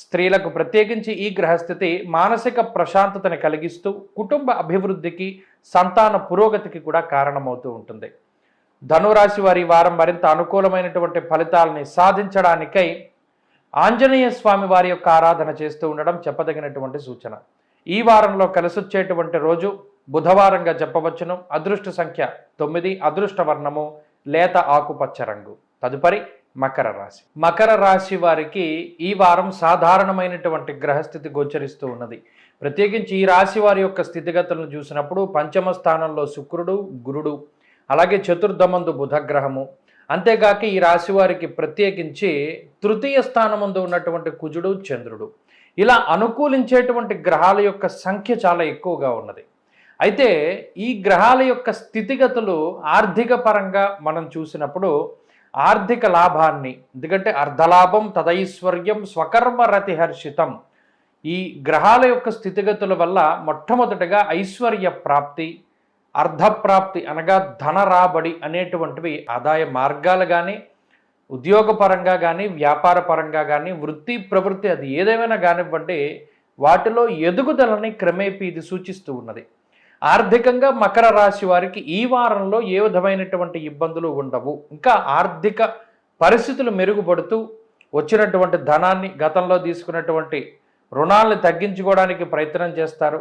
Speaker 1: స్త్రీలకు ప్రత్యేకించి ఈ గ్రహస్థితి మానసిక ప్రశాంతతని కలిగిస్తూ కుటుంబ అభివృద్ధికి, సంతాన పురోగతికి కూడా కారణమవుతూ ఉంటుంది. ధనురాశి వారి వారం మరింత అనుకూలమైనటువంటి ఫలితాలని సాధించడానికై ఆంజనేయ స్వామి వారి యొక్క ఆరాధన చేస్తూ ఉండడం చెప్పదగినటువంటి సూచన. ఈ వారంలో కలిసొచ్చేటువంటి రోజు బుధవారంగా చెప్పవచ్చును. అదృష్ట సంఖ్య 9, అదృష్ట వర్ణము లేత ఆకుపచ్చ రంగు. తదుపరి మకర రాశి. మకర రాశి వారికి ఈ వారం సాధారణమైనటువంటి గ్రహస్థితి గోచరిస్తూ ఉన్నది. ప్రత్యేకించి ఈ రాశి వారి యొక్క స్థితిగతులను చూసినప్పుడు పంచమ స్థానంలో శుక్రుడు, గురుడు, అలాగే చతుర్థమందు బుధగ్రహము, అంతేకాక ఈ రాశి వారికి ప్రత్యేకించి తృతీయ స్థానమందు ఉన్నటువంటి కుజుడు, చంద్రుడు, ఇలా అనుకూలించేటువంటి గ్రహాల యొక్క సంఖ్య చాలా ఎక్కువగా ఉన్నది. అయితే ఈ గ్రహాల యొక్క స్థితిగతులు ఆర్థిక పరంగా మనం చూసినప్పుడు ఆర్థిక లాభాన్ని, ఎందుకంటే అర్ధలాభం తదైశ్వర్యం స్వకర్మ రతిహర్షితం, ఈ గ్రహాల యొక్క స్థితిగతుల వల్ల మొట్టమొదటిగా ఐశ్వర్య ప్రాప్తి, అర్ధప్రాప్తి అనగా ధన రాబడి అనేటువంటివి ఆదాయ మార్గాలు కానీ, ఉద్యోగపరంగా కానీ, వ్యాపార పరంగా కానీ, వృత్తి ప్రవృత్తి అది ఏదేమైనా కానివ్వండి, వాటిలో ఎదుగుదలని క్రమేపీ ఇది సూచిస్తూ ఉన్నది. ఆర్థికంగా మకర రాశి వారికి ఈ వారంలో ఏ విధమైనటువంటి ఇబ్బందులు ఉండవు. ఇంకా ఆర్థిక పరిస్థితులు మెరుగుపడుతూ వచ్చినటువంటి ధనాన్ని, గతంలో తీసుకున్నటువంటి రుణాలను తగ్గించుకోవడానికి ప్రయత్నం చేస్తారు.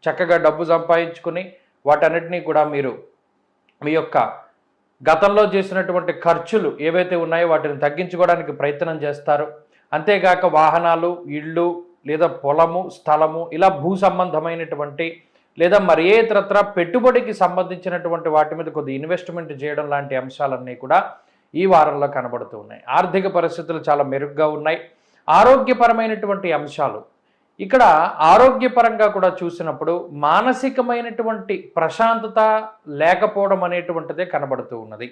Speaker 1: చక్కగా డబ్బు సంపాదించుకుని వాటన్నిటినీ కూడా మీరు మీ యొక్క గతంలో చేసినటువంటి ఖర్చులు ఏవైతే ఉన్నాయో వాటిని తగ్గించుకోవడానికి ప్రయత్నం చేస్తారు. అంతేగాక వాహనాలు, ఇళ్ళు లేదా పొలము, స్థలము, ఇలా భూ సంబంధమైనటువంటి లేదా మరి ఏ ఇతరత్ర పెట్టుబడికి సంబంధించినటువంటి వాటి మీద కొద్ది ఇన్వెస్ట్మెంట్ చేయడం లాంటి అంశాలన్నీ కూడా ఈ వారంలో కనబడుతూ ఉన్నాయి. ఆర్థిక పరిస్థితులు చాలా మెరుగ్గా ఉన్నాయి. ఆరోగ్యపరమైనటువంటి అంశాలు, ఇక్కడ ఆరోగ్యపరంగా కూడా చూసినప్పుడు మానసికమైనటువంటి ప్రశాంతత లేకపోవడం అనేటువంటిదే కనబడుతూ ఉన్నది.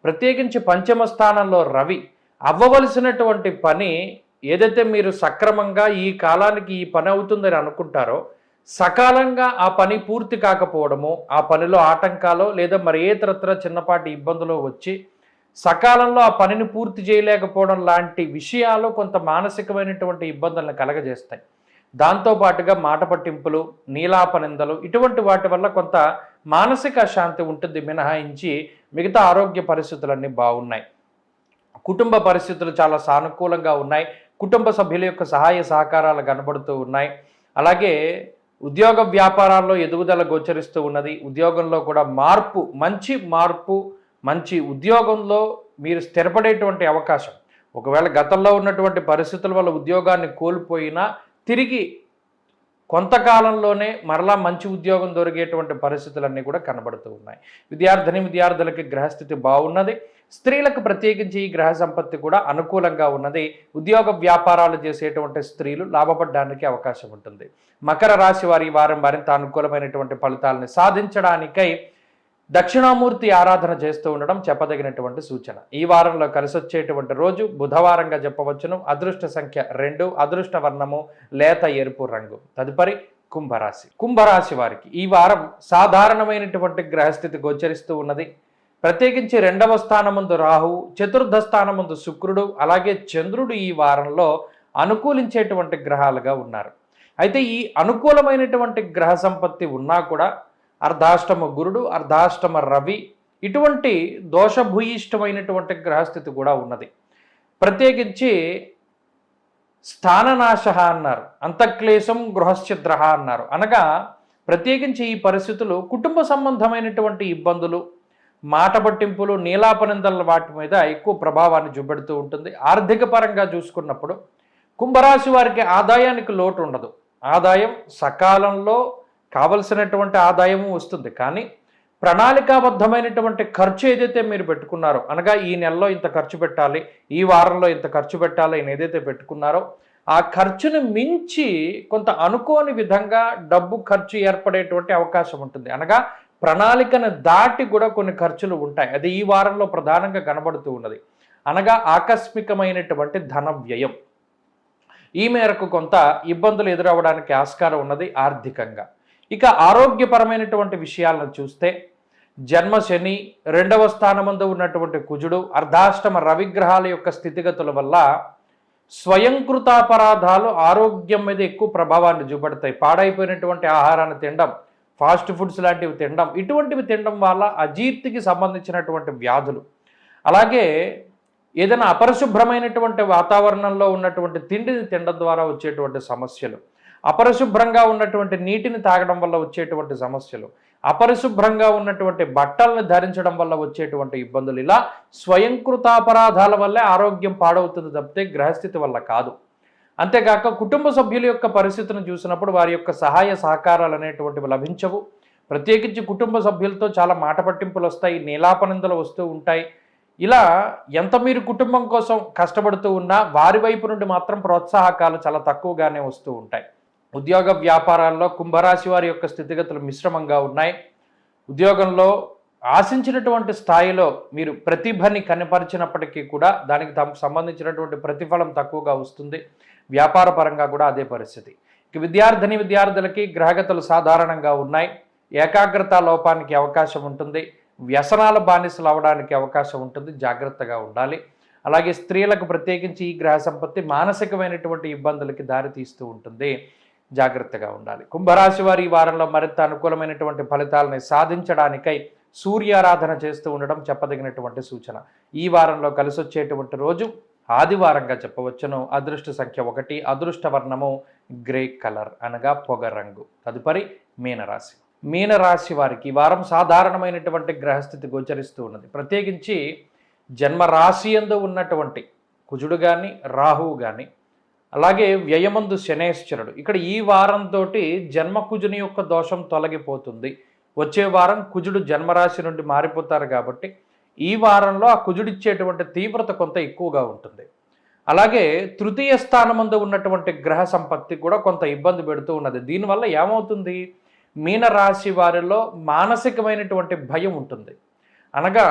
Speaker 1: ప్రత్యేకించి పంచమ స్థానంలో రవి అవ్వవలసినటువంటి పని ఏదైతే మీరు సక్రమంగా ఈ కాలానికి ఈ పని అవుతుందని అనుకుంటారో సకాలంగా ఆ పని పూర్తి కాకపోవడము, ఆ పనిలో ఆటంకాలు లేదా మరి ఏ తరతర చిన్నపాటి ఇబ్బందులు వచ్చి సకాలంలో ఆ పనిని పూర్తి చేయలేకపోవడం లాంటి విషయాలు కొంత మానసికమైనటువంటి ఇబ్బందులను కలగజేస్తాయి. దాంతోపాటుగా మాట పట్టింపులు, నీలాపనిందలు ఇటువంటి వాటి వల్ల కొంత మానసిక అశాంతి ఉంటుంది మినహాయించి మిగతా ఆరోగ్య పరిస్థితులన్నీ బాగున్నాయి. కుటుంబ పరిస్థితులు చాలా సానుకూలంగా ఉన్నాయి. కుటుంబ సభ్యుల యొక్క సహాయ సహకారాలు కనబడుతూ ఉన్నాయి. అలాగే ఉద్యోగ వ్యాపారాల్లో ఎదుగుదల గోచరిస్తూ ఉన్నది. ఉద్యోగంలో కూడా మార్పు, మంచి ఉద్యోగంలో మీరు స్థిరపడేటువంటి అవకాశం. ఒకవేళ గతంలో ఉన్నటువంటి పరిస్థితుల వల్ల ఉద్యోగాన్ని కోల్పోయినా తిరిగి కొంతకాలంలోనే మరలా మంచి ఉద్యోగం దొరికేటువంటి పరిస్థితులన్నీ కూడా కనబడుతూ ఉన్నాయి. విద్యార్థులకి గ్రహస్థితి బాగున్నది. స్త్రీలకు ప్రత్యేకించి ఈ గ్రహ సంపత్తి కూడా అనుకూలంగా ఉన్నది. ఉద్యోగ వ్యాపారాలు చేసేటువంటి స్త్రీలు లాభపడడానికి అవకాశం ఉంటుంది. మకర రాశి వారి వారం మరింత అనుకూలమైనటువంటి ఫలితాలను సాధించడానికై దక్షిణామూర్తి ఆరాధన చేస్తూ ఉండడం చెప్పదగినటువంటి సూచన. ఈ వారంలో కలిసొచ్చేటువంటి రోజు బుధవారంగా చెప్పవచ్చును. అదృష్ట సంఖ్య 2, అదృష్ట వర్ణము లేత ఎరుపు రంగు. తదుపరి కుంభరాశి వారికి ఈ వారం సాధారణమైనటువంటి గ్రహస్థితి గోచరిస్తూ ఉన్నది. ప్రత్యేకించి 2వ స్థానమందు రాహువు, చతుర్థ స్థానమందు శుక్రుడు, అలాగే చంద్రుడు ఈ వారంలో అనుకూలించేటువంటి గ్రహాలుగా ఉన్నారు. అయితే ఈ అనుకూలమైనటువంటి గ్రహ సంపత్తి ఉన్నా కూడా అర్ధాష్టమ గురుడు, అర్ధాష్టమ రవి ఇటువంటి దోషభూయిష్టమైనటువంటి గ్రహస్థితి కూడా ఉన్నది. ప్రత్యేకించి స్థాననాశ అన్నారు, అంతఃక్లేశం గృహశ్చిద్ర అన్నారు. అనగా ప్రత్యేకించి ఈ పరిస్థితులు కుటుంబ సంబంధమైనటువంటి ఇబ్బందులు, మాట పట్టింపులు, నీలాపనిందల వాటి మీద ఎక్కువ ప్రభావాన్ని చూపెడుతూ ఉంటుంది. ఆర్థిక పరంగా చూసుకున్నప్పుడు కుంభరాశి వారికి ఆదాయానికి లోటు ఉండదు. ఆదాయం సకాలంలో కావలసినటువంటి ఆదాయము వస్తుంది. కానీ ప్రణాళికాబద్ధమైనటువంటి ఖర్చు ఏదైతే మీరు పెట్టుకున్నారో, అనగా ఈ నెలలో ఇంత ఖర్చు పెట్టాలి, ఈ వారంలో ఇంత ఖర్చు పెట్టాలి అని ఏదైతే పెట్టుకున్నారో ఆ ఖర్చును మించి కొంత అనుకోని విధంగా డబ్బు ఖర్చు ఏర్పడేటువంటి అవకాశం ఉంటుంది. అనగా ప్రణాళికను దాటి కూడా కొన్ని ఖర్చులు ఉంటాయి. అది ఈ వారంలో ప్రధానంగా కనబడుతూ ఉన్నది. అనగా ఆకస్మికమైనటువంటి ధన వ్యయం. ఈ మేరకు కొంత ఇబ్బందులు ఎదురవ్వడానికి ఆస్కారం ఉన్నది ఆర్థికంగా. ఇక ఆరోగ్యపరమైనటువంటి విషయాలను చూస్తే జన్మ శని, 2వ స్థానమందు ఉన్నటువంటి కుజుడు, అర్ధాష్టమ రవిగ్రహాల యొక్క స్థితిగతుల వల్ల స్వయంకృతాపరాధాలు ఆరోగ్యం మీద ఎక్కువ ప్రభావాన్ని చూపెడతాయి. పాడైపోయినటువంటి ఆహారాన్ని తినడం, ఫాస్ట్ ఫుడ్స్ లాంటివి తినడం, ఇటువంటివి తినడం వల్ల అజీర్తికి సంబంధించినటువంటి వ్యాధులు, అలాగే ఏదైనా అపరిశుభ్రమైనటువంటి వాతావరణంలో ఉన్నటువంటి తిండిని తినడం ద్వారా వచ్చేటువంటి సమస్యలు, అపరిశుభ్రంగా ఉన్నటువంటి నీటిని తాగడం వల్ల వచ్చేటువంటి సమస్యలు, అపరిశుభ్రంగా ఉన్నటువంటి బట్టలను ధరించడం వల్ల వచ్చేటువంటి ఇబ్బందులు, ఇలా స్వయంకృతాపరాధాల వల్లే ఆరోగ్యం పాడవుతుంది తప్పితే గ్రహస్థితి వల్ల కాదు. అంతేకాక కుటుంబ సభ్యుల యొక్క పరిస్థితిని చూసినప్పుడు వారి యొక్క సహాయ సహకారాలు అనేటువంటివి లభించవు. ప్రత్యేకించి కుటుంబ సభ్యులతో చాలా మాట పట్టింపులు వస్తాయి, నీలాపనిందలు వస్తూ ఉంటాయి. ఇలా ఎంత మీరు కుటుంబం కోసం కష్టపడుతూ ఉన్నా వారి వైపు నుండి మాత్రం ప్రోత్సాహకాలు చాలా తక్కువగానే వస్తూ ఉంటాయి. ఉద్యోగ వ్యాపారాల్లో కుంభరాశి వారి యొక్క స్థితిగతులు మిశ్రమంగా ఉన్నాయి. ఉద్యోగంలో ఆశించినటువంటి స్థాయిలో మీరు ప్రతిభని కనపరిచినప్పటికీ కూడా దానికి సంబంధించినటువంటి ప్రతిఫలం తక్కువగా వస్తుంది. వ్యాపార పరంగా కూడా అదే పరిస్థితి. ఇక విద్యార్థులకి గ్రహగతులు సాధారణంగా ఉన్నాయి. ఏకాగ్రత లోపానికి అవకాశం ఉంటుంది. వ్యసనాల బానిసలు అవడానికి అవకాశం ఉంటుంది. జాగ్రత్తగా ఉండాలి. అలాగే స్త్రీలకు ప్రత్యేకించి ఈ గ్రహ సంపత్తి మానసికమైనటువంటి ఇబ్బందులకి దారితీస్తూ ఉంటుంది. జాగ్రత్తగా ఉండాలి. కుంభరాశి వారి ఈ వారంలో మరింత అనుకూలమైనటువంటి ఫలితాలని సాధించడానికై సూర్యారాధన చేస్తూ ఉండడం చెప్పదగినటువంటి సూచన. ఈ వారంలో కలిసొచ్చేటువంటి రోజు ఆదివారంగా చెప్పవచ్చును. అదృష్ట సంఖ్య 1, అదృష్ట వర్ణము గ్రే కలర్ అనగా పొగరంగు. తదుపరి మీనరాశి. మీనరాశి వారికి ఈ వారం సాధారణమైనటువంటి గ్రహస్థితి గోచరిస్తూ ఉన్నది. ప్రత్యేకించి జన్మరాశి యందు ఉన్నటువంటి కుజుడు కానీ రాహువు కానీ అలాగే వ్యయమందు శనేశ్వరుడు ఇక్కడ ఈ వారంతో జన్మకుజుని యొక్క దోషం తొలగిపోతుంది. వచ్చే వారం కుజుడు జన్మరాశి నుండి మారిపోతారు కాబట్టి ఈ వారంలో ఆ కుజుడిచ్చేటువంటి తీవ్రత కొంత ఎక్కువగా ఉంటుంది. అలాగే తృతీయ స్థానమందు ఉన్నటువంటి గ్రహ సంపత్తి కూడా కొంత ఇబ్బంది పెడుతూ ఉన్నది. దీనివల్ల ఏమవుతుంది, మీనరాశి వారిలో మానసికమైనటువంటి భయం ఉంటుంది. అనగా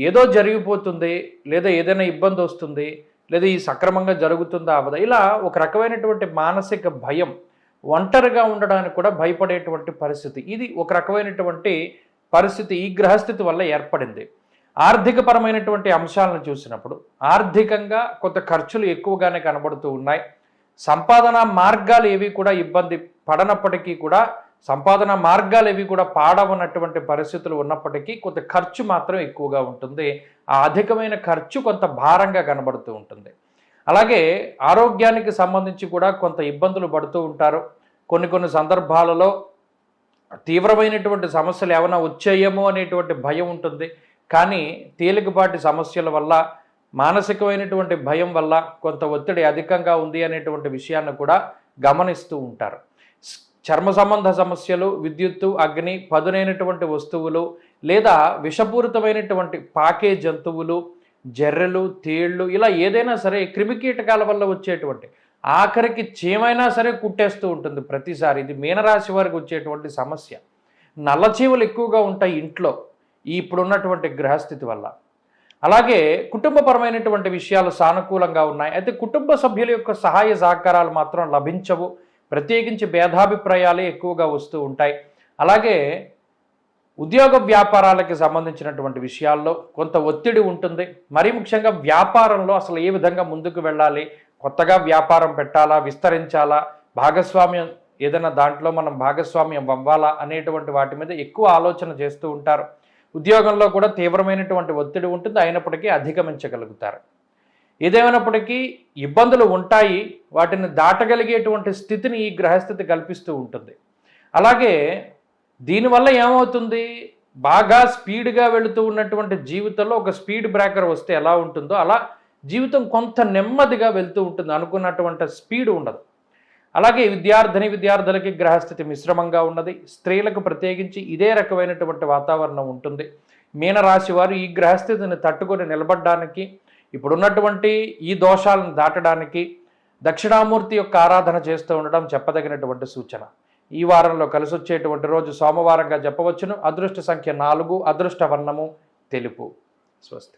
Speaker 1: ఏదో జరిగిపోతుంది, లేదా ఏదైనా ఇబ్బంది వస్తుంది, లేదా ఈ సక్రమంగా జరుగుతుందా అవదా, ఇలా ఒక రకమైనటువంటి మానసిక భయం, ఒంటరిగా ఉండడానికి కూడా భయపడేటువంటి పరిస్థితి, ఇది ఒక రకమైనటువంటి పరిస్థితి ఈ గ్రహస్థితి వల్ల ఏర్పడింది. ఆర్థికపరమైనటువంటి అంశాలను చూసినప్పుడు ఆర్థికంగా కొంత ఖర్చులు ఎక్కువగానే కనబడుతూ ఉన్నాయి. సంపాదన మార్గాలు ఏవి కూడా ఇబ్బంది పడనప్పటికీ కూడా సంపాదన మార్గాలు ఏవి కూడా పాడవనటువంటి పరిస్థితులు ఉన్నప్పటికీ కొంత ఖర్చు మాత్రం ఎక్కువగా ఉంటుంది. ఆ అధికమైన ఖర్చు కొంత భారంగా కనబడుతూ ఉంటుంది. అలాగే ఆరోగ్యానికి సంబంధించి కూడా కొంత ఇబ్బందులు పడుతూ ఉంటారు. కొన్ని సందర్భాలలో తీవ్రమైనటువంటి సమస్యలు ఏమైనా వచ్చేయేమో అనేటువంటి భయం ఉంటుంది. కానీ తేలికపాటి సమస్యల వల్ల మానసికమైనటువంటి భయం వల్ల కొంత ఒత్తిడి అధికంగా ఉంది అనేటువంటి విషయాన్ని కూడా గమనిస్తూ ఉంటారు. చర్మ సంబంధ సమస్యలు, విద్యుత్తు, అగ్ని, పదునైనటువంటి వస్తువులు లేదా విషపూరితమైనటువంటి పాకే జంతువులు, జర్రెలు, తేళ్లు ఇలా ఏదైనా సరే క్రిమికీటకాల వల్ల వచ్చేటువంటి ఆఖరికి చీమైనా సరే కుట్టేస్తూ ఉంటుంది ప్రతిసారి. ఇది మీనరాశి వారికి వచ్చేటువంటి సమస్య. నల్లచీమలు ఎక్కువగా ఉంటాయి ఇంట్లో ఇప్పుడున్నటువంటి గ్రహస్థితి వల్ల. అలాగే కుటుంబపరమైనటువంటి విషయాలు సానుకూలంగా ఉన్నాయి. అయితే కుటుంబ సభ్యుల యొక్క సహాయ సహకారాలు మాత్రం లభించవు. ప్రత్యేకించి భేదాభిప్రాయాలే ఎక్కువగా వస్తూ ఉంటాయి. అలాగే ఉద్యోగ వ్యాపారాలకి సంబంధించినటువంటి విషయాల్లో కొంత ఒత్తిడి ఉంటుంది. మరీ ముఖ్యంగా వ్యాపారంలో అసలు ఏ విధంగా ముందుకు వెళ్ళాలి, కొత్తగా వ్యాపారం పెట్టాలా, విస్తరించాలా, భాగస్వామ్యం ఏదైనా దాంట్లో మనం భాగస్వామ్యం అవ్వాలా అనేటువంటి వాటి మీద ఎక్కువ ఆలోచన చేస్తూ ఉంటారు. ఉద్యోగంలో కూడా తీవ్రమైనటువంటి ఒత్తిడి ఉంటుంది, అయినప్పటికీ అధిగమించగలుగుతారు. ఏదేమైనప్పటికీ ఇబ్బందులు ఉంటాయి, వాటిని దాటగలిగేటువంటి స్థితిని ఈ గ్రహస్థితి కల్పిస్తూ ఉంటుంది. అలాగే దీనివల్ల ఏమవుతుంది, బాగా స్పీడ్గా వెళుతూ ఉన్నటువంటి జీవితంలో ఒక స్పీడ్ బ్రేకర్ వస్తే ఎలా ఉంటుందో అలా జీవితం కొంత నెమ్మదిగా వెళ్తూ ఉంటుంది, అనుకున్నటువంటి స్పీడ్ ఉండదు. అలాగే విద్యార్థులకి గ్రహస్థితి మిశ్రమంగా ఉన్నది. స్త్రీలకు ప్రత్యేకించి ఇదే రకమైనటువంటి వాతావరణం ఉంటుంది. మీనరాశి వారు ఈ గ్రహస్థితిని తట్టుకొని నిలబడడానికి, ఇప్పుడున్నటువంటి ఈ దోషాలను దాటడానికి దక్షిణామూర్తి యొక్క ఆరాధన చేస్తూ ఉండడం చెప్పదగినటువంటి సూచన. ఈ వారంలో కలిసి వచ్చేటువంటి రోజు సోమవారంగా చెప్పవచ్చును. అదృష్ట సంఖ్య 4, అదృష్ట వర్ణము తెలుపు. స్వస్తి.